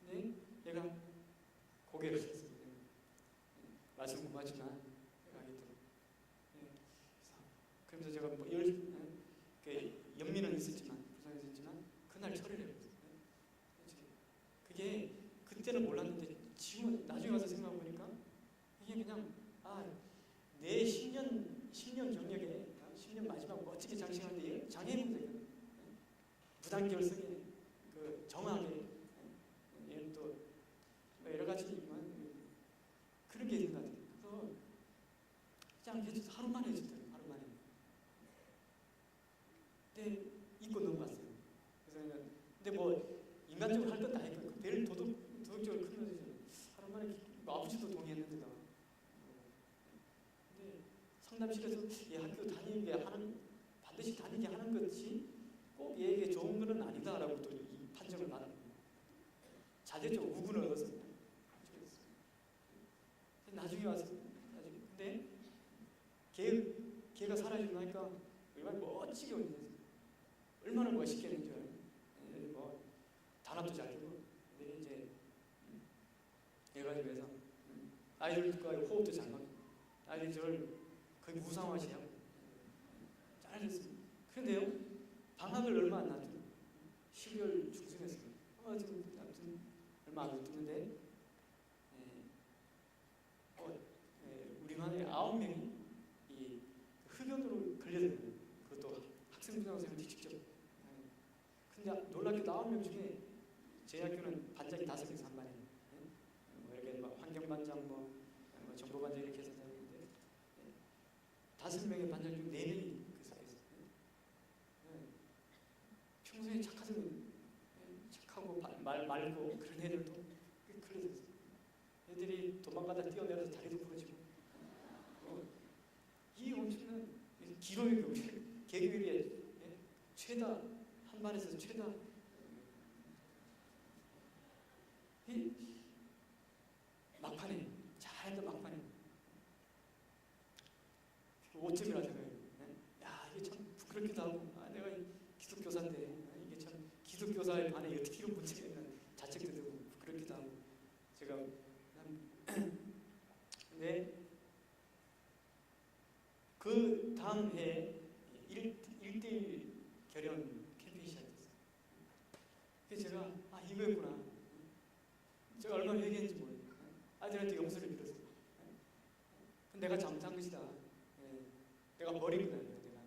S1: 근데 얘가 고개를 쳤습니다. 말씀 고맙지만 하겠더라고요. 그러면서 제가 연민은 있었지만 불쌍했었지만 그날 처리를 해봤어요. 그게 그때는 몰랐는데 지금 나중에 와서 생각해 보니까 이게 그냥 내 10년 경력에 10년 마지막 멋지게 장식하는데 장애인들 부단결성에 정확하게 또 여러 가지지만 그렇게 생각해요. 그래서 그냥 해줘서 하루 만에 해줬더라고요. 하루 만에. 근데 잊고 넘어갔어요. 그래서 근데 뭐 인간적으로 할 건 다 했고 배를 도덕적으로 크면서 하루 만에 아버지도 동의했는데다. 근데 상담실에서 이 학교 반드시 다니게 하는 것이 꼭 얘에게 좋은 것은 아니다라고 또 이 판정을 받는 거예요. 자제적 우군을 얻었습니다. 나중에 와서 근데 걔가 사라지고 나니까 얼마나 멋지게 올렸어요. 얼마나 멋있겠는지 뭐 단합도 잘 되고 근데 이제 해가지고 해서 아이들과 호흡도 잘 맞고 아이들이 저를 거의 무상화시하고 잘했습니다. 그런데요 방학을 얼마 안 놨죠. 12월 중순이었어요. 아무튼 얼마 안 됐는데 우리 반에 9명이 이 흡연으로 걸려들어요. 그것도 학생부장선생님이 직접. 근데 놀랍게도 9명 중에 제 학교는 반장이 5명에서 한 반이에요. 이렇게 환경반장, 정보반장 이렇게 해서 다니는데 5명의 반장 중 4명이 그 속에 있어요. 평소에 착하고 맑고 그런 애들도 걸려들었어요. 애들이 도망가다 뛰어내려서 다리도 부러지고 이 엄청난 기록이 개교율이 최다 한 반에서 최다 이 막판에 잘했던 막판에 5점이라 생각해요. 이게 참 부끄럽기도 하고 내가 기독교사인데 이게 참 기독교사의 반에 어떻게 이런 문제가 있나 자책도 되고 부끄럽기도 하고 제가 근데 그 다음 해에 1대1 결연 캠페인이 시작됐어요. 그래서 제가 이거였구나. 제가 얼마나 회개했는지 모르겠어요. 아이들한테 용서를 빌었어요. 내가 잘못한 것이다. 내가 버린 거다. 내가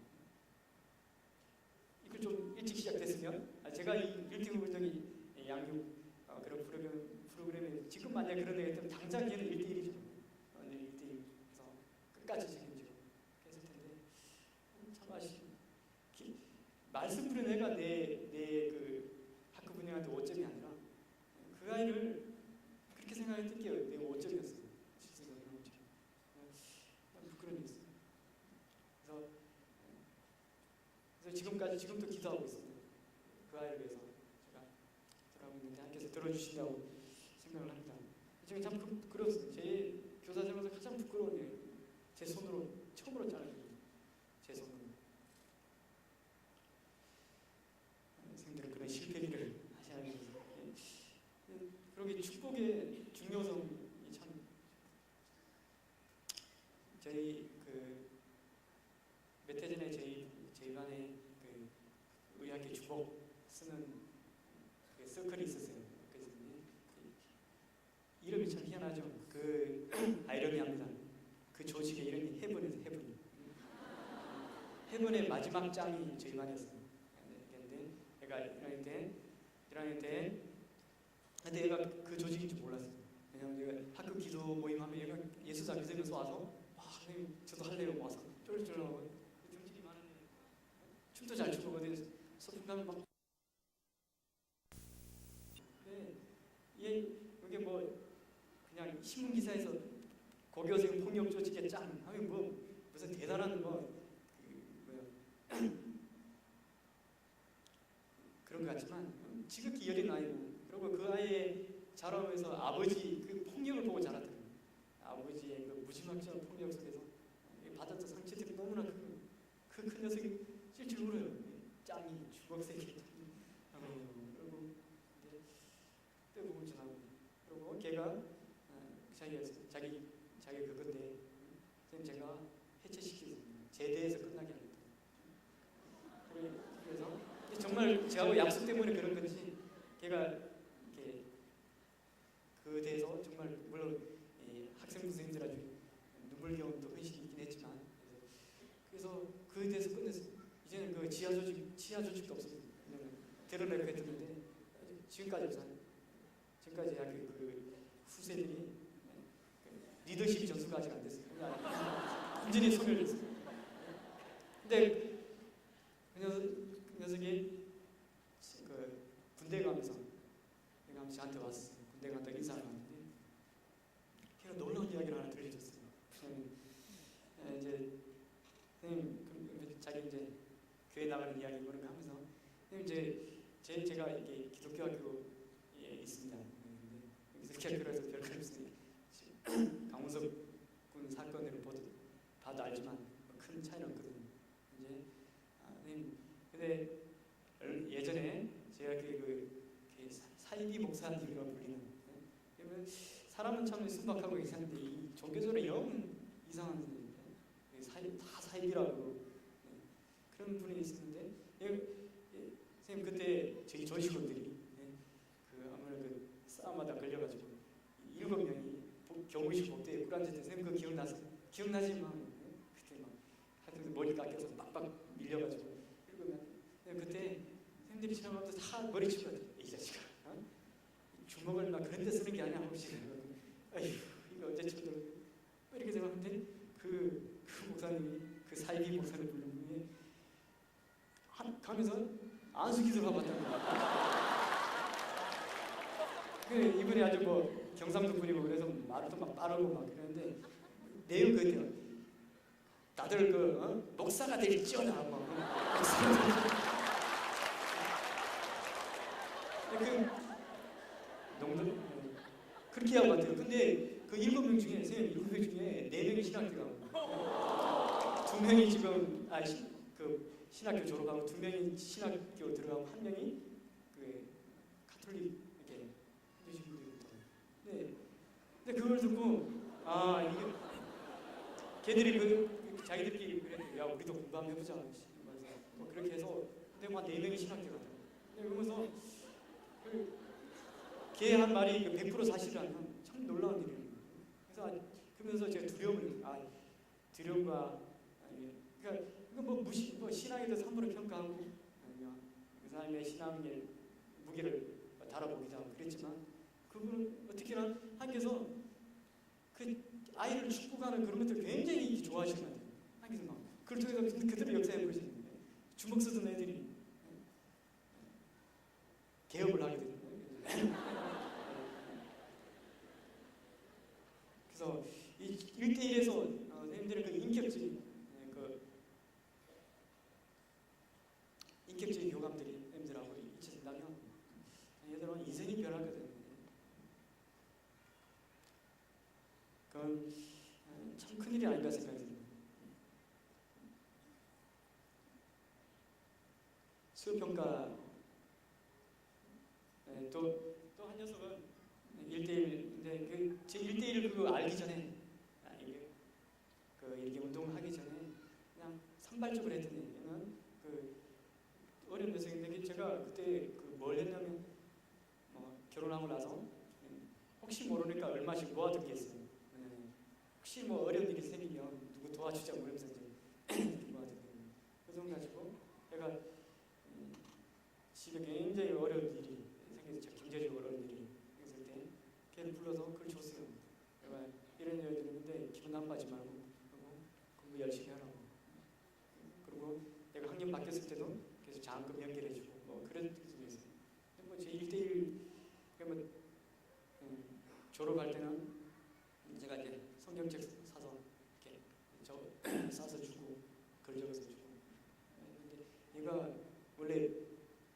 S1: 이걸 좀 일찍 시작됐으면 제가 이 1등 운동이 양육 만약 그런 애가 있다면 당장 얘는 1대1이죠. 네, 1대1. 그래서 끝까지 책임지고 했을 텐데 참 아쉽습니다. 말씀 부른 애가 내 그 학급 운영한테 5점이 아니라 그 아이를 그렇게 생각했던 게 내 5점이었어요. 실제로 그런 5점. 부끄러운 일이었어요. 그래서 지금도 기도하고 있습니다. 그 아이를 위해서 제가 기도하고 있는데 하나님께서 들어주신다고 생각을 합니다. 지금 참 부끄러웠어요. 제 교사 생활에서 가장 부끄러운 일, 제 손으로 처음으로 잘라줍니다. 제 손으로. 선생님들은 그런 실패기를 하셔야 합니다. 그러게 축복의 중요성이 참 저희 그 몇 해 전에 저희 반에 그 의학계 주복 쓰는 그 서클이 있었어요. 그래서 이름이 참 희한하죠. 그 아이러니합니다. 그 조직의 이름이 해븐이에요. 해븐의 마지막 짱이 저희 반이었어요. 근데 얘가 1학년 때 근데 얘가 그 조직인 줄 몰랐어요. 왜냐면 제가 학급 기도 모임하면 얘가 예수사 믿으면서 와서 선생님 저도 할래요 와서 쫄쫄하고 등질이 많은 춤도 잘 추고 어디 소풍 가면 막 이게 뭐 그냥 신문 기사에서 고교생 폭력 조직의 짱 하면 뭐 무슨 대단한 그런 것 같지만 지극히 여린 아이고 그리고 그 아이의 자라면서 아버지 그 폭력을 보고 자랐더라고요. 아버지의 그 무지막지한 폭력 속에서 받았던 상처들이 너무나 그 큰 녀석이 찔찔 울어요. 짱이 주걱새끼 그리고 뜨거운 전하고 그리고 걔가 자기 그건데 제가 해체시키겠습니다. 제대에서 끝나게 하겠다. 그래서 정말 저하고 약속 때문에 그런 건지 걔가 이렇게 그 대해서 정말 물론 학생부 선생님들 아주 눈물겨운 또 헌신이 있긴 했지만 그래서 그 대해서 끝냈어요. 이제는 그 지하 조직도 없었어요. 드러내고 했었는데 지금까지 학교 그 후세들이 리더십 전수가 아직 안 됐어요. 완전히 소멸됐어요. 근데 그 녀석이 그 군대 가면서 저한테 왔어요. 군대 갔다 인사를 하는데 걔가 놀라운 이야기를 하나 들려줬어요. 이제 선생님 자기 이제 교회 나가는 이야기 그런 거 하면서 선생님 제가 이게 기독교 학교에 있습니다. 기독교 학교라서 별거 없으니 강문석 군 사건을 봐도 알지만 큰 차이는 없거든요. 이제 선생님 근데 예전에 제가 그 사이비 목사님이라고 불리는 사람은 참 순박하고 이상한데 이 종교적으로 영 이상한 다 사이비라고 그런 분이 있었는데 선생님 그때 저희 조직원들이 그 아무래도 싸움하다 걸려가지고 7명이 교무실 복도에 꿀앉았는데 선생님 그거 기억나지만 그때 막 하여튼 머리 깎여서 빡빡 밀려가지고 7명 그때 선생님들이 지나가면서 다 머리 치고 이 자식아 주먹을 막 그런 데 쓰는 게 아니야 혹시 아휴 이거 언제 쳐들어 이렇게 생각하는데 그 목사님이 그 사이비 목사를 부르는 분이 가면서 안수기도를 하고 왔다는 거야. 이분이 아주 뭐 경상도 분이고 그래서 말도 막 빠르고 막 그러는데 내용 그때요. 다들 목사가 될지어다 뭐 목사가 농담 그렇게 하고 왔대요. 근데 그 7명 중에 선생님 7명 중에 4명이 신학교 가고 2명이 지금 그 신학교 졸업하고 2명이 신학교 들어가고 1명이 그 가톨릭 이렇게 해주신 분들이 있더라고요. 근데 그걸 듣고 이게 걔들이 자기들끼리 그랬는데 야 우리도 공부 한번 해보자 뭐 그렇게 해서 근데 한 4명이 신학교 가더라고요. 그러면서 걔 한 말이 100% 사실이라는 참 놀라운 일이에요. 그래서 그러면서 제가 두려움과 그러니까 이거 뭐 신앙에 대해서 함부로 평가하고 아니면 그 사람의 신앙의 무게를 달아보기도 하고 그랬지만 그분은 어떻게나 하나님께서 그 아이를 축복하는 그런 것들 굉장히 좋아하시는 것 같아요. 하나님께서 막 그걸 통해서 그들을 역사해 보시는 거예요. 주먹 쓰던 애들이 개업을 하게 되는 거예요. 그래서 이 1대1에서 선생님들의 그 인격적인 교감들이 선생님들하고 이치된다면 얘들은 인생이 변하거든요. 그건 참 큰일이 아닌가 생각이 듭니다. 수요평가 또 한 녀석은 1대1인데 제 1대1을 그거 알기 전에 이렇게 운동을 하기 전에 그냥 산발적으로 했더니 얘는 그 어려운 녀석인데 제가 그때 뭘 했냐면 결혼하고 나서 혹시 모르니까 얼마씩 모아두겠어요. 혹시 뭐 어려운 일이 생기면 누구 도와주자고 그러면서 이제 모아두거든요. 그 돈 가지고 제가 집에 굉장히 어려운 일이 생겨서 경제적으로 어려운 일이 생겼을 때 걔를 불러서 그걸 줬어요. 내가 이런 얘기 들었는데 기분 나빠하지 말고 공부 열심히 하라고. 그리고 내가 학년 바뀌었을 때도 계속 장학금 연결해주고 그런 뜻이 있어요. 제 1대1 그러면 졸업할 때는 제가 이제 성경책 사서 이렇게 싸서 주고 글 적어서 주고. 근데 얘가 원래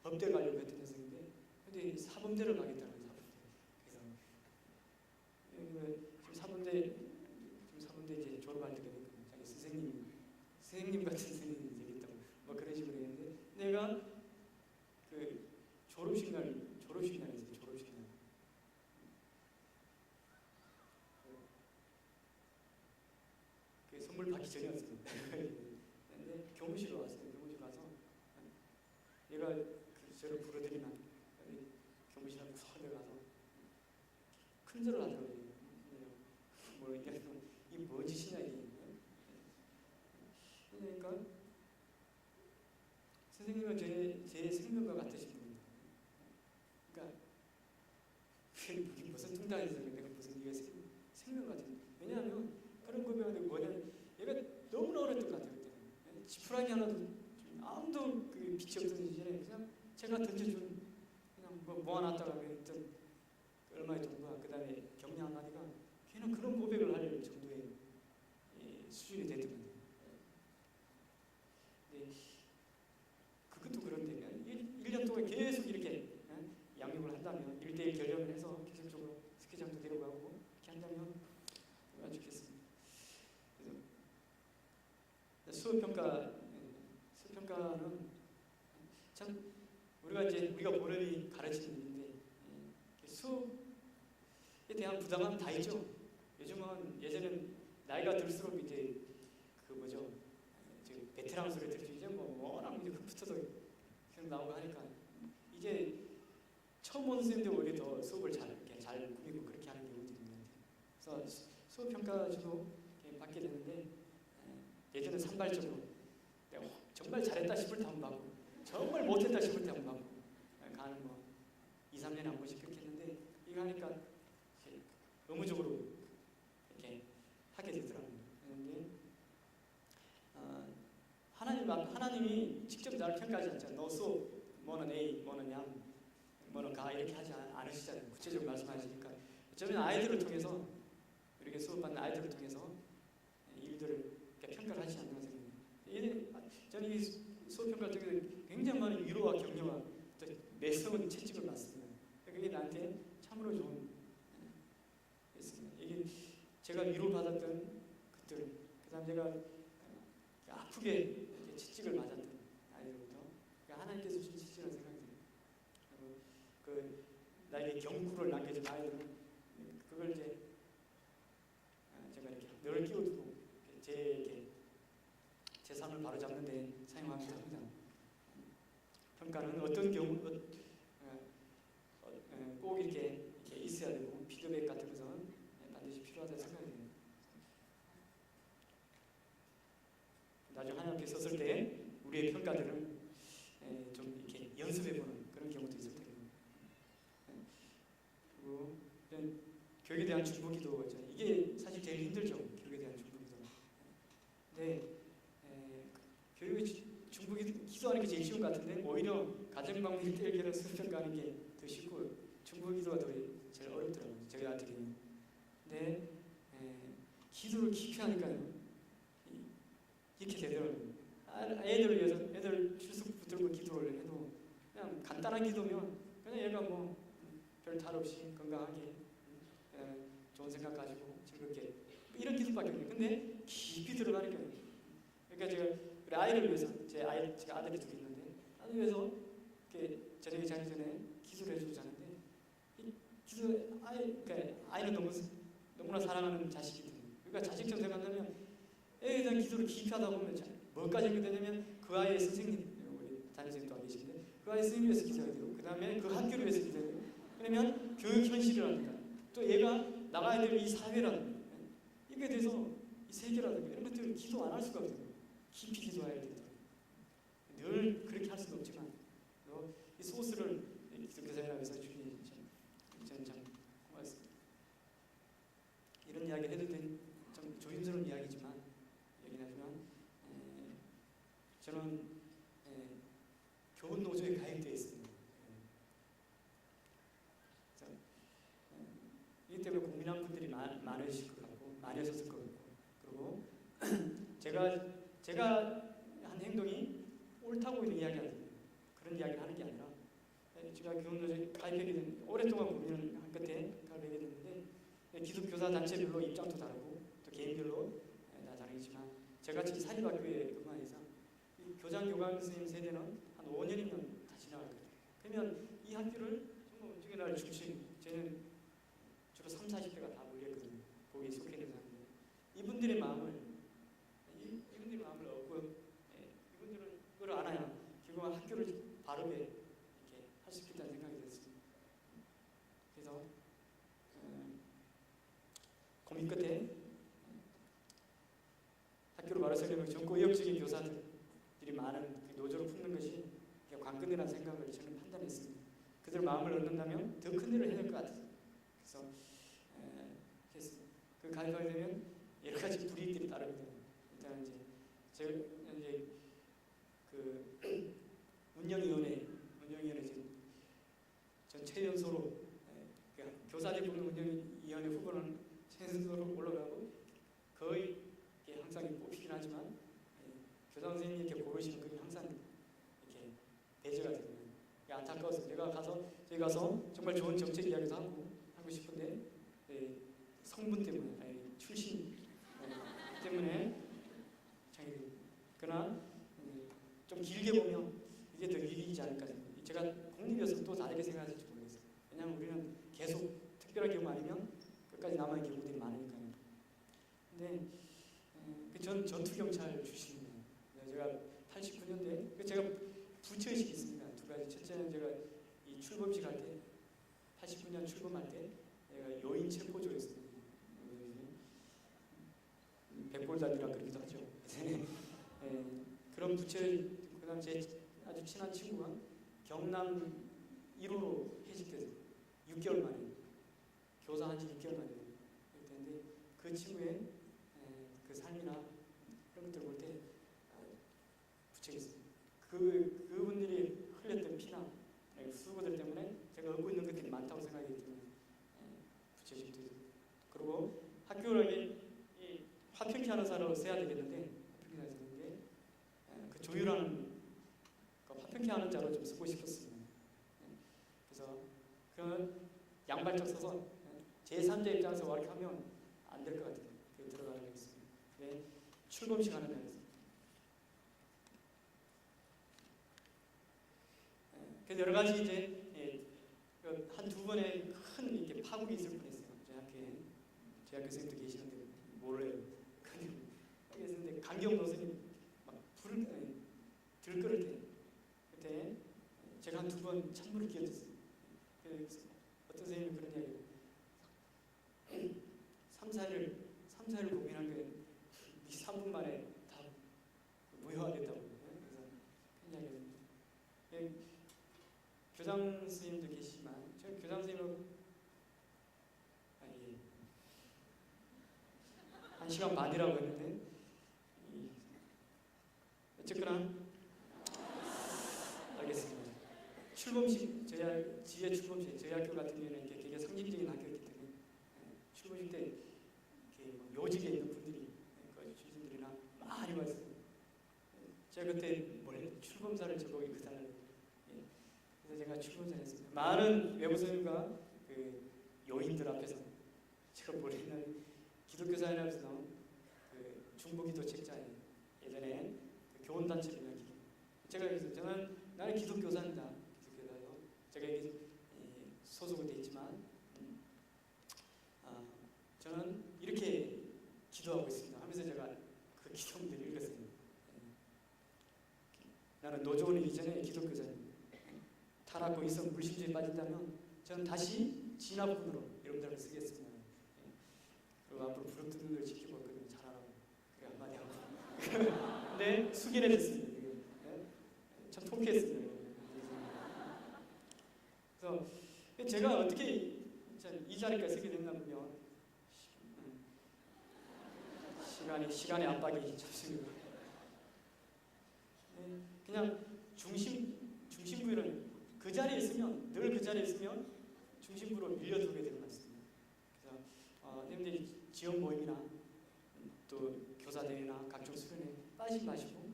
S1: 법대 가려고 했던 녀석인데 근데 사범대를 가겠다는 사범대. 그래서 지금 사범대 이제 졸업할 때가 됐거든요. 자기 선생님 같은 선생님이 되겠다고 그런 식으로 했는데 내가 그 졸업식 날 있어요. 졸업식 날 그 선물 받기 전이었어요. 근데 교무실로 왔어요. 교무실 와서 얘가 저를 부르더니만 교무실 앞에 서울에 가서 큰절을 하더라고요. 이 뭔 짓이냐 이게. 그러니까 선생님은 제 생명과 같으신 분입니다. 그러니까 그게 무슨 뚱땅에서 내가 무슨 이게 생명 같은. 왜냐하면 그런 거면 뭐냐면 얘가 너무나 어렸던 것 같아요. 그때는 지푸라기 하나도 아무도 그 빛이 없던 시절에 그냥 제가 던져준 그냥 모아놨다가 했던 얼마의 돈과 그 다음에 격려 한마디가 걔는 그런 고백을 할 정도의 수준이 됐던 거예요. 그것도 그런데 1년 동안 계속 이렇게 양육을 한다면 1대1 결연을 해서 계속적으로 스키장도 데려가고 이렇게 한다면 얼마나 좋겠습니다. 그래서 수업평가는 참 우리가 본업이 가르치는 일인데 수업에 대한 부담은 다 있죠. 요즘은 예전엔 나이가 들수록 이제 베테랑 소리 들으시죠. 이제 워낙 이제 컴퓨터도 계속 나오고 하니까 이제 처음 온 선생님들 오히려 더 수업을 잘 꾸미고 그렇게 하는 경우들이 있는 것 같아요. 그래서 수업 평가지도 받게 되는데 예전에 산발적으로 내가 정말 잘했다 싶을 때 한 번 받고 정말 못했다 싶을 때 한 번 받고 가는 2, 3년에 한 번씩 그렇게 했는데 이거 하니까 의무적으로 이렇게 하게 되더라고요. 그런데 하나님이 직접 나를 평가하지 않잖아요. 너 수업 뭐는 A, 뭐는 양, 뭐는 가 이렇게 하지 않으시잖아요. 구체적으로 말씀하시니까 저는 아이들을 통해서 이렇게 수업받는 아이들을 통해서 일들을 평가를 하지 않는 선생님. 저는 이 수업 평가를 통해서 굉장히 많은 위로와 격려와 또 매서운 채찍을 받습니다. 그게 나한테 참으로 좋은 있습니다. 이게 제가 위로받았던 것들, 그다음 제가 아프게 채찍을 맞았던 아이들부터 하나님께서 주신 채찍이라는 생각이 들어요. 그리고 나에게 경구를 남겨준 아이들은 그걸 이제 제가 이렇게 늘 끼워두고 제 삶을 바로잡는 데 사용하기도 합니다. 평가는 어떤 경우 꼭 이렇게 있어야 되고 피드백 같은 것은 반드시 필요하다고 생각이 됩니다. 나중에 하나님께 썼을 때 우리의 평가들을 좀 이렇게 연습해보는 그런 경우도 있을 테고 그리고 대한 중보기도 이게 사실 제일 힘들죠. 교육에 대한 중보기도. 근데 교육의 기도하는 게 제일 쉬운 것 같은데 오히려 가정방문 1대1 수련 가는 게 더 쉽고 중보기도가 더 제일 어렵더라고요. 저희한테는. 근데 기도를 깊이 하니까요. 이렇게 되더라고요. 애들을 위해서 애들 출석 붙들고 기도를 해도 그냥 간단한 기도면 그냥 얘가 뭐 별 탈 없이 건강하게 좋은 생각 가지고 즐겁게 이런 기도밖에 없네요. 근데 깊이 들어가니까요. 그러니까 제가 우리 아이를 위해서 제가 아들이 둘이 있는데 아들 위해서 이렇게 저녁에 자기 전에 기도를 해주고 자는데 이 기도 그러니까 아이는 너무나 사랑하는 자식이거든요. 그러니까 자식처럼 생각한다면 애에 대한 기도를 깊이 하다 보면 뭐까지 하게 되냐면 그 아이의 선생님, 우리 담임선생님도 안 계신데 그 아이의 선생님 위해서 기도해야 돼요. 그 다음에 그 학교를 위해서 기도해야 돼요. 그러면 교육 현실이라든가 또 얘가 나가야 될 이 사회라든가 이게 돼서 이 세계라든가 이런 것들을 기도 안 할 수가 없어요. 깊이 기도해야 되거든요. 늘 그렇게 할 수는 없지만 이 소스를 기독교사회에서 주니 저는 참 고맙습니다. 이런 이야기를 해도 좀 조심스러운 이야기지만 얘기는 하지만 저는 교원 노조에 가입되어 있습니다. 이 때문에 고민한 분들이 많으실 것 같고 많으셨을 것 같고 그리고 제가 한 행동이 옳다고 있는 이야기 아니에요. 그런 이야기를 하는 게 아니라 제가 교원 노조에 가입하게 된 오랫동안 고민을 한 끝에 가입하게 됐는데 기독교사 단체별로 입장도 다르고 또 개인별로 다 다르지만 제가 지금 사립학교에 근무한 이상 교장 교감 선생님 세대는 한 5년이면 다 지나갈 거예요. 그러면 이 학교를 정말 운중의 날 중심 저는 주로 30, 40대가 다 몰렸거든요. 거기에 속해 있는 사람들. 이분들의 마음을 얻고 이분들은 그걸 알아야 결국 학교를 바르게 이렇게 할 수 있겠다는 생각이 들었습니다. 그래서 고민 끝에 학교를 바로 세우려면 젊고 의욕적인 교사들이 많은 노조를 품는 것이 관건이라는 생각을 저는 판단했습니다. 그들 마음을 얻는다면 더 큰 일을 해야 될 것 같아요. 그래서 그 가입하게 되면 여러 가지 불이익들이 따르거든요. 일단 이제 그 운영위원회 전 최연소로 교사들 뽑는 운영위원회 후보는 최연소로 올라가고 거의 항상 뽑히긴 하지만 교장 선생님이 이렇게 고르시는 그게 항상 이렇게 배제가 되거든요. 안타까워서 저희 가서 정말 좋은 정책 이야기도 하고 싶은데 성분 때문에 출신 때문에 그러나 좀 길게 보면 이게 더 유리하지 않을까 생각합니다. 제가 공립이어서 또 다르게 생각할지 모르겠어요. 왜냐하면 우리는 계속 특별한 경우 아니면 끝까지 남아있는 경우들이 많으니까요. 근데 전 전투경찰 출신입니다. 제가 89년대 제가 부처의식이 있습니다. 두 가지. 첫째는 제가 이 출범식 할 때 89년 출범할 때 제가 여인 체포조였습니다. 백골단이라 그러기도 하죠. 그런 그다음 제 아주 친한 친구가 경남 1호로 해직돼서 6개월 만에 교사 한지 6개월 만에 됐는데 그 친구의 그 삶이나 그런 것들 볼 때 부채겠습니다. 그분들이 흘렸던 피나 수고들 때문에 제가 얻고 있는 것들이 많다고 생각하기 때문에 부채식도 그리고 학교를 이 화평케 하는 사람으로 써야 되겠는데 그 조율하는 그 화평케 하는 자로 좀 쓰고 싶었습니다. 그래서 그 양발적 써서 제3자 입장에서 이렇게 하면 안 될 것 같아요. 들어가는 게 있습니다. 출범식 하는 면에서. 그래서 여러 가지 이제 한두 번의 큰 이렇게 파국이 있을 뻔했어요. 제 학교 선생님도 계시는데 몰라요. 그런데 강경 노선이 막 들끓을 때 그때 제가 한 두 번 찬물을 끼얹었어요. 그래서 어떤 선생님이 그런 이야기를 3, 4일 고민한 게 3분 만에 다 무효화됐다고. 그래서 그런 이야기를 교장 선생님도 계시지만 제가 교장 선생님하고 1시간 반이라고 했는데 어쨌거나 알겠습니다. 출범식, 지혜 출범식, 저희 학교 같은 경우에는 되게 상징적인 학교이기 때문에 출범식 때 요직에 있는 분들이 주민들이나 많이 왔어요. 제가 그때 출범사를 저보고 그날 그래서 제가 출범사를 했습니다. 많은 외부 선생님과 그 요인들 앞에서 제가 뭘 했냐면 기독교 사회라면서 그 중보기도 책자에 예전에 그 교원단체를 이야기 제가 그래서 저는 나는 기독교사입니다. 기독교사요. 제가 여기 소속은 돼 있지만 저는 이렇게 기도하고 있습니다. 하면서 제가 그 기도문을 읽었어요. 나는 노조원이기 이전에 기독교사입니다. 타락과 이성 불신주의에 빠진다면 저는 다시 진화분으로 여러분들을 쓰겠습니다. 그리고 앞으로 부럽던 걸 지켜볼 거는 잘하라고 그래 한마디 하고 근데 숙연해 됐습니다. 참 통쾌했습니다. 그래서 제가 어떻게 이 자리까지 서게 됐냐면 시간의 압박이 참 그냥 중심부는 그 자리에 있으면 늘 그 자리에 있으면 중심부로 밀려들게 되는 것 같습니다. 그래서 여러분들이 지원 모임이나 또 교사 대회나 각종 수련회 빠지지 마시고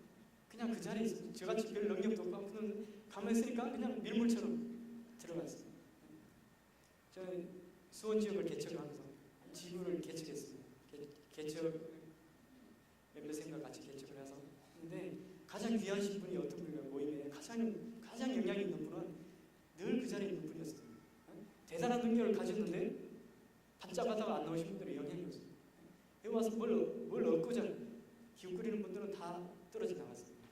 S1: 그냥 그 자리에 있으면 저같이 별 능력도 없고 그는 가만히 있으니까 그냥 밀물처럼 들어갔습니다. 저는 수원 지역을 개척하면서 지구를 개척했습니다. 개척 몇몇 생과 같이 개척을 해서 근데 가장 귀하신 분이 어떤 분인가 모임에 가장 영향이 있는 분은 늘 그 자리에 있는 분이었습니다. 대단한 능력을 가졌는데 반짝하다가 안 나오신 분들의 영향이 없습니다. 여기 와서 뭘 얻고자 기웃거리는 분들은 다 떨어져 나갔습니다.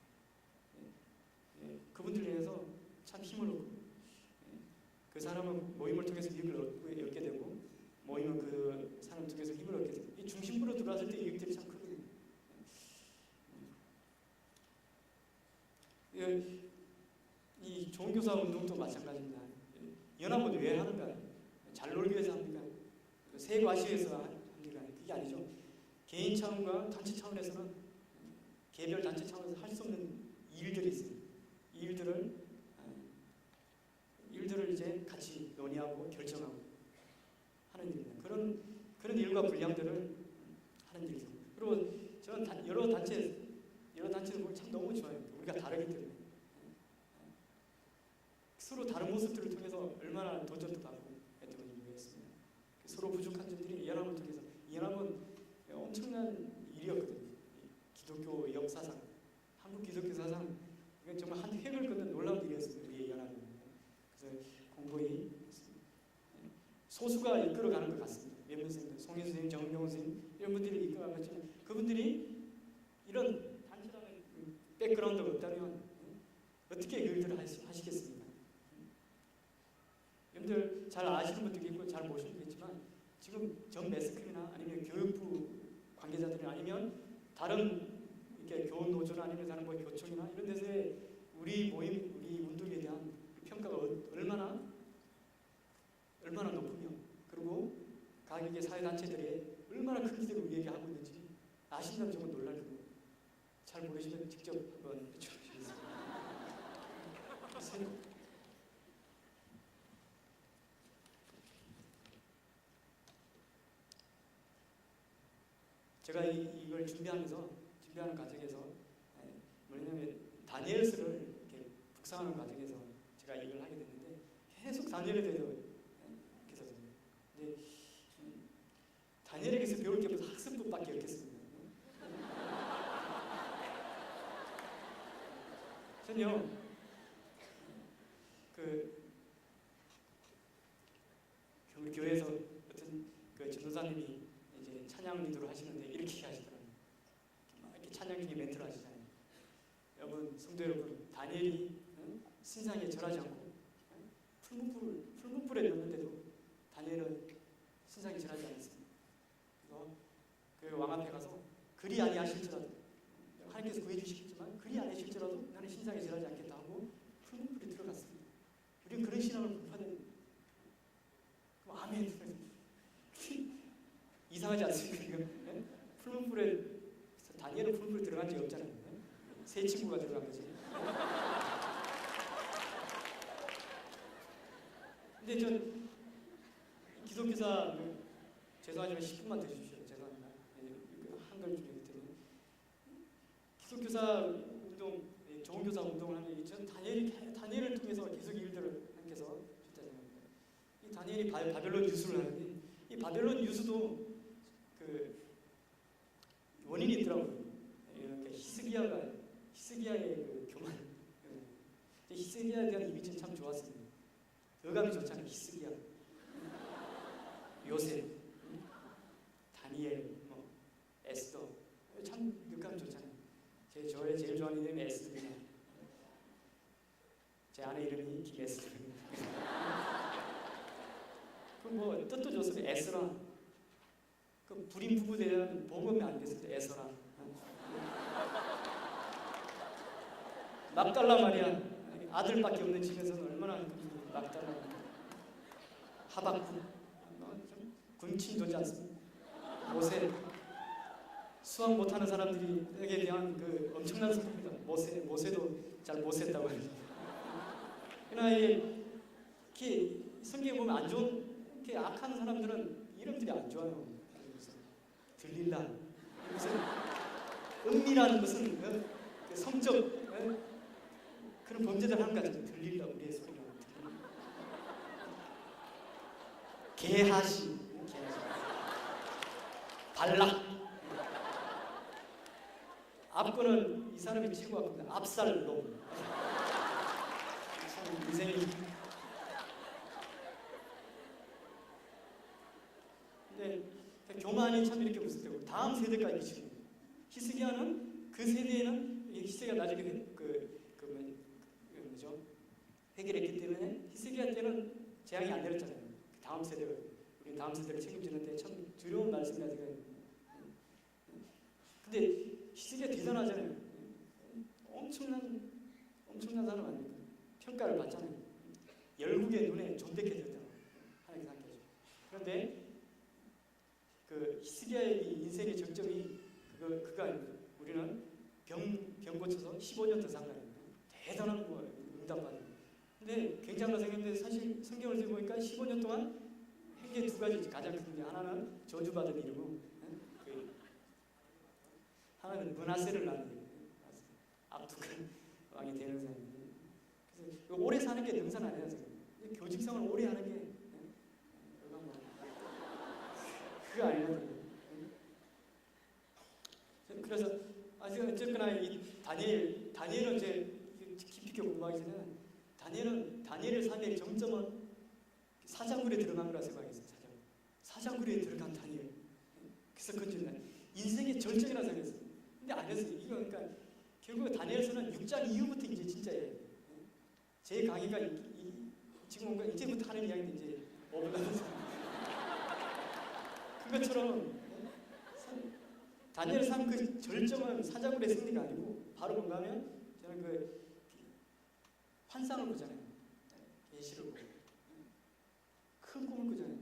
S1: 그분들 위해서 참 힘을 얻고 그 사람은 모임을 통해서 이익을 얻게 되고 모임은 그 사람을 통해서 힘을 얻게 되고 이 중심부로 들어왔을 때 이익들이 참 크거든요. 이 종교사 운동도 마찬가지입니다. 연합은 왜 하는가? 잘 놀기 위해서 합니까? 세 과시에서 합니까? 그게 아니죠. 개인 차원과 단체 차원에서는 개별 단체 차원에서 할 수 없는 일들이 있어요. 이 일들을 이제 같이 논의하고 결정하고 하는 일입니다. 그런 일과 분량들을 하는 일이죠. 그리고 저는 여러 단체를 보면 참 너무 좋아요. 우리가 다르기 때문에 서로 다른 모습들을 통해서 얼마나 도전도 받고 했던 건지 모르겠습니다. 서로 부족한 점들이 연합을 통해서 이 연합은 엄청난 일이었거든요. 기독교 역사상, 한국 기독교 사상 이건 정말 한 획을 긋는 놀라운 일이었습니다. 우리의 연합은. 그래서 공고히 소수가 이끌어가는 것 같습니다. 몇몇 선생님들, 송혜 선생님, 정명훈 선생님 이런 분들이 이끌어가는 것처럼 그분들이 이런 단순한 백그라운드가 없다면 어떻게 그 일들을 하시겠습니까? 여러분들 잘 아시는 분들도 있고 잘 모르시는 분도 있지만 지금 전 매스컴이나 아니면 교육부 관계자들이나 아니면 다른 이렇게 교원 노조나 아니면 다른 뭐 교총이나 이런 데서의 우리 모임, 우리 운동에 대한 평가가 얼마나 높으며 그리고 각국의 사회단체들이 얼마나 큰 기대를 우리에게 하고 있는지 아신다면 정말 놀랄 거예요. 잘 모르시면 직접 한번 여쭤보시겠습니다. 제가 이걸 준비하는 과정에서 뭐냐면 다니엘서를 이렇게 묵상하는 과정에서 제가 이걸 하게 됐는데 계속 다니엘에 대해서 계속 근데 다니엘에게서 배울 게 없어서 학습법밖에 없겠습니다. 전요 우리 교회에서 어떤 그 전도사님이 이제 찬양 리더로 하시는데 이렇게 하시더라고요. 이렇게 찬양 중에 멘트를 하시잖아요. 여러분, 성도 여러분, 다니엘이 신상에 절하지 않고 풀무불에 넣는데도 다니엘은 신상에 절하지 않았습니다. 그래서 그 왕 앞에 가서 그리 아니하실지라도 하나님께서 구해주시겠지만 그리 아니하실지라도 나는 신상에 절하지 않겠다 하고 풀무불에 들어갔습니다. 우리는 그런 신앙을 공부하는 아멘. 이상하지 않습니까? 풀문불에 다니엘은 풀문불에 들어간 적이 없잖아요. 새 친구가 들어간 거지. 근데 전 기독교사 죄송하지만 10분만 더 주십시오. 죄송합니다. 한글 줄이기 때문에 기독교사 운동, 좋은 교사 운동을 하면 전 다니엘을 통해서 계속 일들을 하께서 줬잖아요. 이 다니엘이 바벨론 유수를 하는데 이 바벨론 유수도 그 원인이 있더라고요. 그러니까 히스기야의 그 교만. 히스기야에 대한 이미지는 참 좋았습니다. 어감이 좋잖아요. 히스기야, 요셉, 다니엘, 에스더, 참 어감이 좋잖아요. 저의 제일 좋아하는 이름이 에스더입니다. 제 아내 이름이 김에스더입니다. 그 뜻도 좋습니다. 에스라. 그 불임 부부 대한 복음이 아니겠습니까? 에스라. 막달라 마리아, 아들밖에 없는 집에서는 얼마나 막달라. 하박국, 군침도지 않습니다. 모세, 수학 못하는 사람들에게 대한 그 엄청난 성공입니다. 모세도 잘 못했다고 합니다. 그러나 이게 성경에 보면 안 좋은, 이렇게 악한 사람들은 이름들이 안 좋아요. 들릴라, 무슨 은밀한 무슨 그 성적 그런 범죄들 하는 거 같아요. 들릴라, 우리의 소리가. 게하시, 발락. 앞거는 이 사람이 최고 앞겁니다. 압살롬. 참 인생이. 근데 교만이 참 이렇게 무섭다고. 다음 세대까지 미치고. 히스기야는 그 세대에는 히스기야 나중에 뭐죠? 해결했기 때문에 히스기야 때는 재앙이 안 내렸잖아요. 다음 세대가 우리 다음 세대를 책임지는데 참 두려운 말씀이 아직은. 근데 히스기야 대단하잖아요. 엄청난 사람 아닙니까? 평가를 받잖아요. 열국의 눈에 존대케 되었다고 하나님께 상기하죠. 그런데 그 히스기야의 인생의 정점이 그가 아닙니다. 우리는 병 고쳐서 15년 더 산다는 대단한 거 응답받는. 근데 굉장한 생겼는데 사실 성경을 읽어 보니까 15년 동안 한 게 두 가지 가장 큰 게 하나는 저주받은 이름이고 하나는 문하세를 낳는 이름. 압두간 왕이 되는 사람입니다. 그래서 오래 사는 게 능사는 아니라서 교직생활을 오래 하는 게 그거 아니거든요. 그래서 어쨌거나 이 다니엘은 이제 깊이 있게 공부하기 전에는 다니엘의 삶의 정점은 사자굴에 들어간 거라 생각했어요. 사자굴에 들어간 다니엘. 그래서 그건 인생의 절정이라 생각했어요. 근데 아니었어요. 이거 그러니까 결국 다니엘서는 6장 이후부터 이제 진짜예요. 제 강의가 지금 이제부터 하는 이야기인데 이제 그것처럼 다니엘 삶 그 절정은 사자굴의 승리가 아니고 바로 뭔가 하면 저는 그 환상을 보잖아요. 계시를 보고 큰 꿈을 꾸잖아요.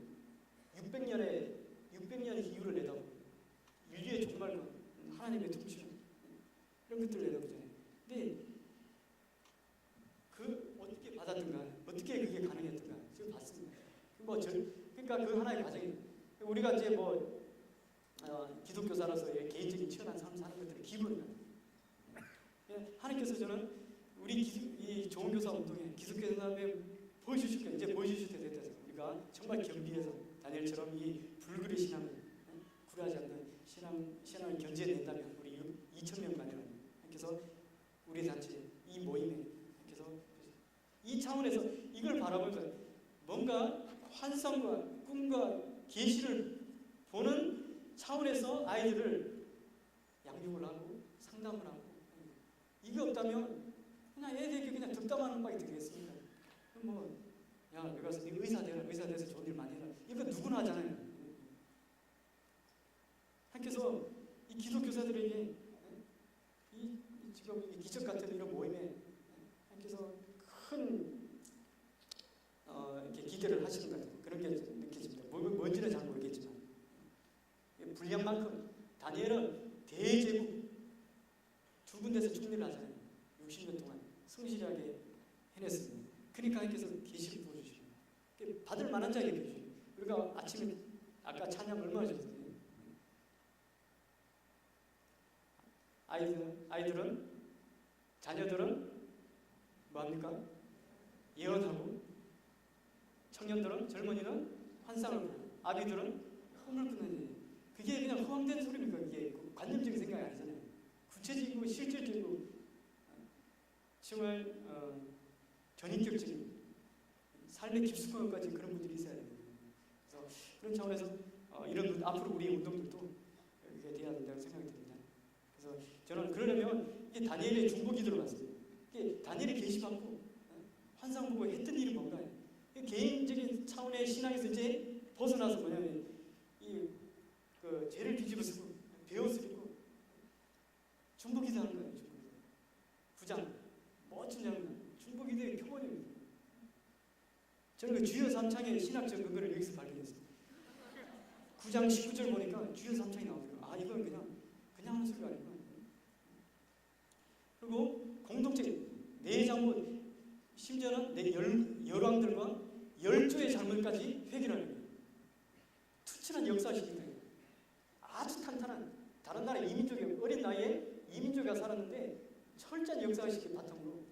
S1: 600년의 이유를 내다보고 인류의 종말과 하나님의 통치 이런 것들을 내다보잖아요. 근데 그 어떻게 받았던가, 어떻게 그게 가능했던가 지금 봤습니다. 그러니까 그 하나의 과정이 우리가 이제 기독교사로서 개인적인 치열한 삶 사는 것들은 기본이에요. 하나님께서 저는 우리 이 좋은 교사 운동에 기독교사에 보여주실 거예요. 이제 보여주실 때 됐다. 우리가 정말 겸비해서 다니엘처럼 이 불굴의 신앙을 굴하지 않는 신앙을 견제해낸다면 우리 2,000명 가능합니다. 그래서 우리 단체 이 모임에 그래서 이 차원에서 이걸 바라보면서 뭔가 환상과 꿈과 계시를 보는 차원에서 아이들을 양육을 하고 상담을 하고 이게 없다면 그냥 애들에게 그냥 덕담하는 밖에 되겠습니까? 야, 내가 의사 돼서 좋은 일 많이 해라. 이거 누구나 하잖아요. 하께서 이 기독교사들에게 지금 이 기적 같은 이런 모임에 하께서 큰 이렇게 기대를 하시는 것 같아요. 그런 게 느껴집니다. 뭔지는 잘 모르겠지만 분량만큼 다니엘은 대제국 두 군데서 총리를 하잖아요. 60년 동안 성실하게 해냈습니다. 그러니까 하나님께서 계시를 보여주시고 받을 만한 자에게 주시고, 우리가 아침에 아까 찬양 얼마나 좋았어요. 아이들은, 자녀들은 뭐합니까? 예언하고, 청년들은, 젊은이는 환상을 보고, 아비들은 꿈을 꾸는. 그게 그냥 허황된 소리입니까? 이게 관념적인 생각이 아니잖아요. 구체적이고 실질적이고 정말 전인격적인 삶의 깊숙한 것까지 그런 분들이 있어야 됩니다. 그래서 그런 차원에서 이런 앞으로 우리의 운동들도 이렇게 돼야 된다고 생각이 듭니다. 그래서 저는 그러려면 이게 다니엘의 중보기 들어갔습니다. 이게 다니엘이 계시받고 환상 보고 했던 일이 뭔가요? 개인적인 차원의 신앙에서 이제 벗어나서 뭐냐면 그 죄를 뒤집어쓰고 베어쓰고 중보기도 하는 거예요. 중보기도. 9장 멋진 장면. 중보기도의 표본입니다. 저는 그 주여 삼창의 신학적 근거를 여기서 발견했어요. 9장 19절 보니까 주여 삼창이 나오더라고요. 아, 이건 그냥 하는 소리가 아니구나. 그리고 공동체 내 잘못, 심지어는 내 열왕들과 열조의 잘못까지 회개하는 거예요. 투철한 역사시킨 거예요. 아주 탄탄한, 다른 나라 이민족의 어린 나이에 이민족이 살았는데 철저한 역사시킨 바탕으로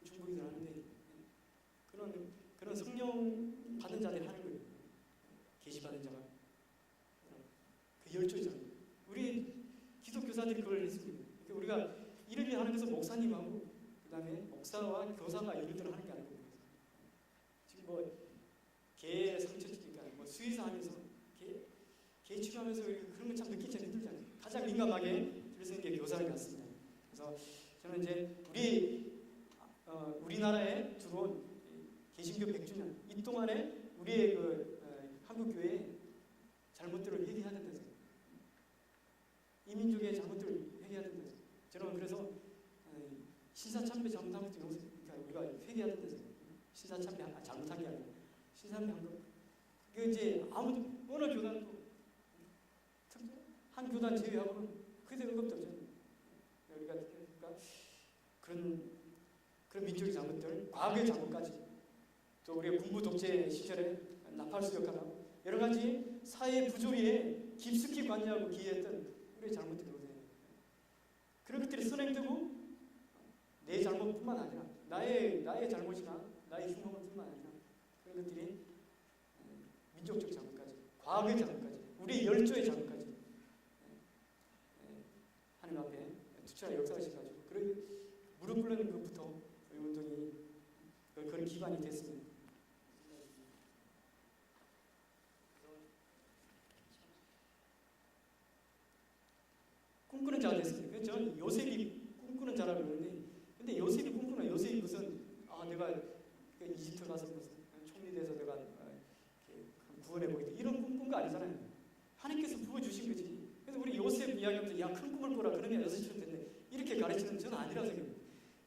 S1: 중보기도를 하는데, 그런 성령 받은 자들이 하는 거예요. 계시 받은 자가 그 열조잖아요. 우리 기독교사들이 그걸 했습니다. 그러니까 우리가 이런 일 하는 것은 목사님하고 그다음에 목사와 교사가 이런 일을 하는 게 아니고, 지금 개 상처 치니까 수의사 하면서 개 치료하면서 그런 건 참 느끼기 참 힘들잖아요. 가장 민감하게 들으시는 게 교사인 것 같습니다. 그래서 저는 이제 우리나라에 들어온 개신교 100주년 이 동안에 우리의 한국 교회의 잘못들을 회개해야 된다 생각합니다. 이민족의 잘못들을 회개해야 된다 생각합니다. 저는 그래서 신사참배 잘못한 것도 그러니까 우리가 회개해야 된다 생각합니다. 신사참배 잘못한 게 아니라 신사참배한 거. 그 이제 아무도 어느 교단도 한 교단 제외하고는 그게 의겁도 없잖아요. 우리가 그러니까 그런 민족의 잘못들, 과거의 잘못까지, 또 우리가 군부 독재 시절에 나팔수 역할하고 여러 가지 사회 부조리에 깊숙이 관여하고 기여했던 우리의 잘못들이 오세요. 그런 것들이 선행되고 내 잘못뿐만 아니라 나의 잘못이나 나의 흉악뿐만 아니라 그런 것들이 민족적 잘못까지, 과거의 잘못까지, 우리의 열조의 잘못까지 하나님 앞에 투철한 역사가 있어가지고 무릎 꿇는 것부터 이 운동이 그런 기반이 됐습니다. 꿈꾸는 자가 됐습니다. 저는 요셉이 꿈꾸는 자라고 그러는데, 근데 요셉이 꿈꾸는, 요셉이 무슨 내가 이집트 가서 무슨 총리 돼서 내가 구원해 보겠다 이런 꿈꾼 거 아니잖아요. 하나님께서 부어주신 거지. 그래서 우리 요셉 이야기하면서 큰 꿈을 꾸라 그러면 여섯처럼 됐네 이렇게 가르치는 저는 아니라고 생각해요.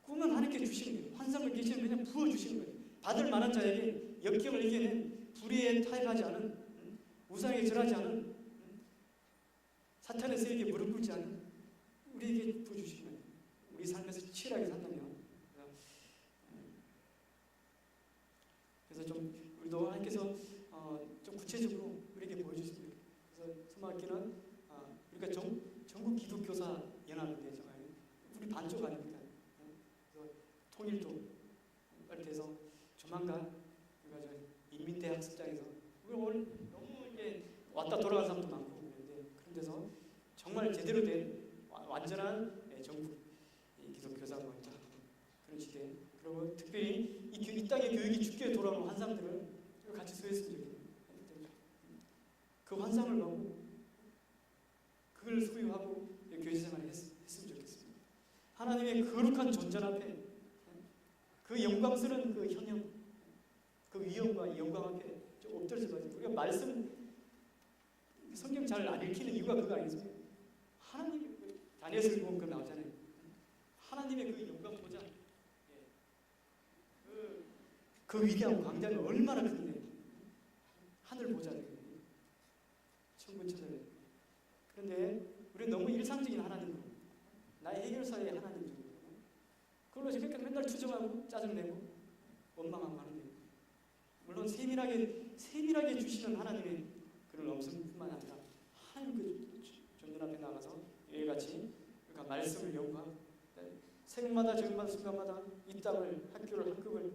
S1: 꿈은 하나님께 주시는 거예요. 환상을 계시면 그냥 부어주시는 거예요. 받을 만한 자에게 역경을 이겨낸, 불의에 타협하지 않은, 우상에 절하지 않은, 사탄의 세력에 무릎 꿇지 않은 우리에게 부어주시는 거예요. 우리 삶에서 치열하게 산다면. 그래서 좀 우리도 하나님께서 좀 구체적으로 우리에게 보여주십니다. 그래서 소망학기는 우리가 전국 기독교사 연합인데 정말 우리 반쪽 아닙니까? 그래서 통일도 빨리 돼서 조만간 우리가 인민대 학습장에서 우리가 오늘 너무 이렇게 왔다 돌아간 사람도 많고 그런데 그런 데서 정말 제대로 된 완전한 전국 기독교사 모임자 그런 시대, 그리고 특별히 이 땅의 교육이 죽게 돌아오는 환상들을 같이 소유했으면 좋겠습니다. 그 환상을 보고 그걸 소유하고 교제생활을 했으면 좋겠습니다. 하나님의 거룩한 존재 앞에 그 영광스러운 그 현형, 그 위엄과 영광 앞에 좀 엎드려져가지고 우리가 말씀 성경 잘 안 읽히는 이유가 그거 아니겠습니까? 하나님 다니엘서를 보면 그거 나오잖아요. 하나님의 그 영광 보자. 그 위대한 광장이 얼마나 큰데 하늘 보자. 천군 천하를. 그런데 우리 너무 일상적인 하나님으로, 나의 해결사의 하나님 정도. 그걸로 이렇게 맨날 투정하고 짜증내고 원망하고 하는데, 물론 세밀하게 주시는 하나님의 그런 엄성뿐만 아니라 하나님 그 존전 앞에 나가서 이와 같이 그러니까 말씀을 연구하고 생마다 저마다 순간마다 이 땅을 학급을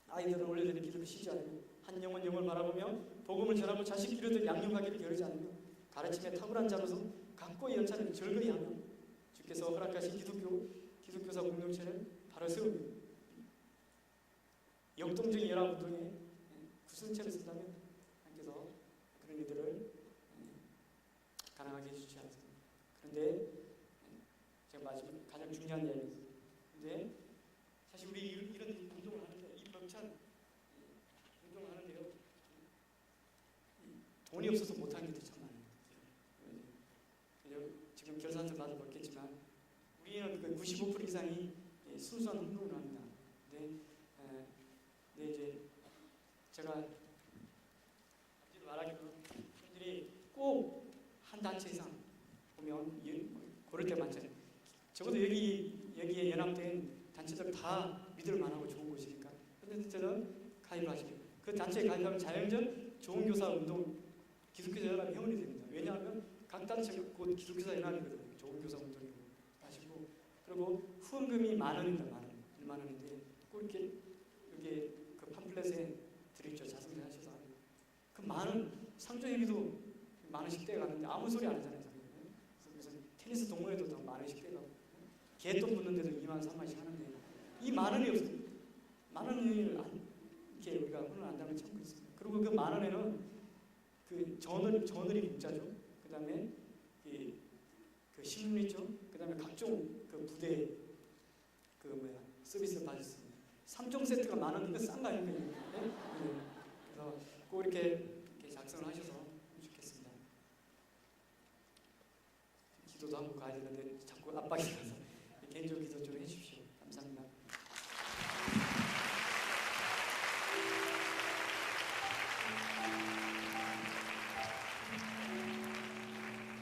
S1: 아이들을 올려드리는 기도를 쉬지 않으며 한 영혼 영을 바라보며 복음을 전하고 자식 기르듯 양육하기를 게으르지 않으며 가르침에 탁월한 자로서 각고의 연차를 절거히 하며 주께서 허락하신 기독교사 공동체를 바로 세우며 역동적인 연합운동에 구성체를 쓴다면 하나님께서 그런 이들을 가능하게 해주지 않습니다. 그런데 제가 마지막 가장 중요한 이야기입니다. 근데 사실 우리 이런 운동을 하는데, 이 벅찬 운동을 하는데요, 돈이 없어서 못하는 게 참 많아요. 지금 결산서 다들 봤겠지만 우리는 그 95% 이상이 순수한 운동을 합니다. 근데 이제 제가 앞뒤로 말하기로 분들이 꼭 한 단체 이상 보면 고를 때 많잖아요. 적어도 여기에 연합된 단체들 다 믿을 만하고 좋은 곳이니까 그런 단체는 가입하시고, 그 단체에 가입하면 자연적 좋은 교사 운동 기독교사 연합 회원이 됩니다. 왜냐하면 각 단체가 곧 기독교사 연합이거든요. 좋은 교사 운동이고 하시고, 그리고 후원금이 10,000원입니다. 10,000원인데 꼭 이렇게 여기에 그 팜플렛에 드리죠. 자세히 하셔서 그 많은 상조회비도 10,000원씩 떼가는데 아무 소리 안 하잖아요. 그래서 테니스 동호회도 더 10,000원씩 떼가고 개돈 붙는데도 20,000원, 30,000원씩 하는데 이 10,000원이 없어요. 10,000원을 이렇게 우리가 혼을 안다면 참 그렇습니다. 그리고 그 10,000원에는 그 저널이 문자죠. 그 다음에 그 신문 있죠. 그 다음에 각종 그 부대 서비스를 받을 수 있습니다. 3종 세트가 10,000원, 이거 싼 거 아닙니까? 네? 그래서 꼭 이렇게 작성을 하셔서 좋겠습니다. 기도도 하고 가야 되는데 자꾸 압박이 나서 개인적으로 기도 좀 해주십시오.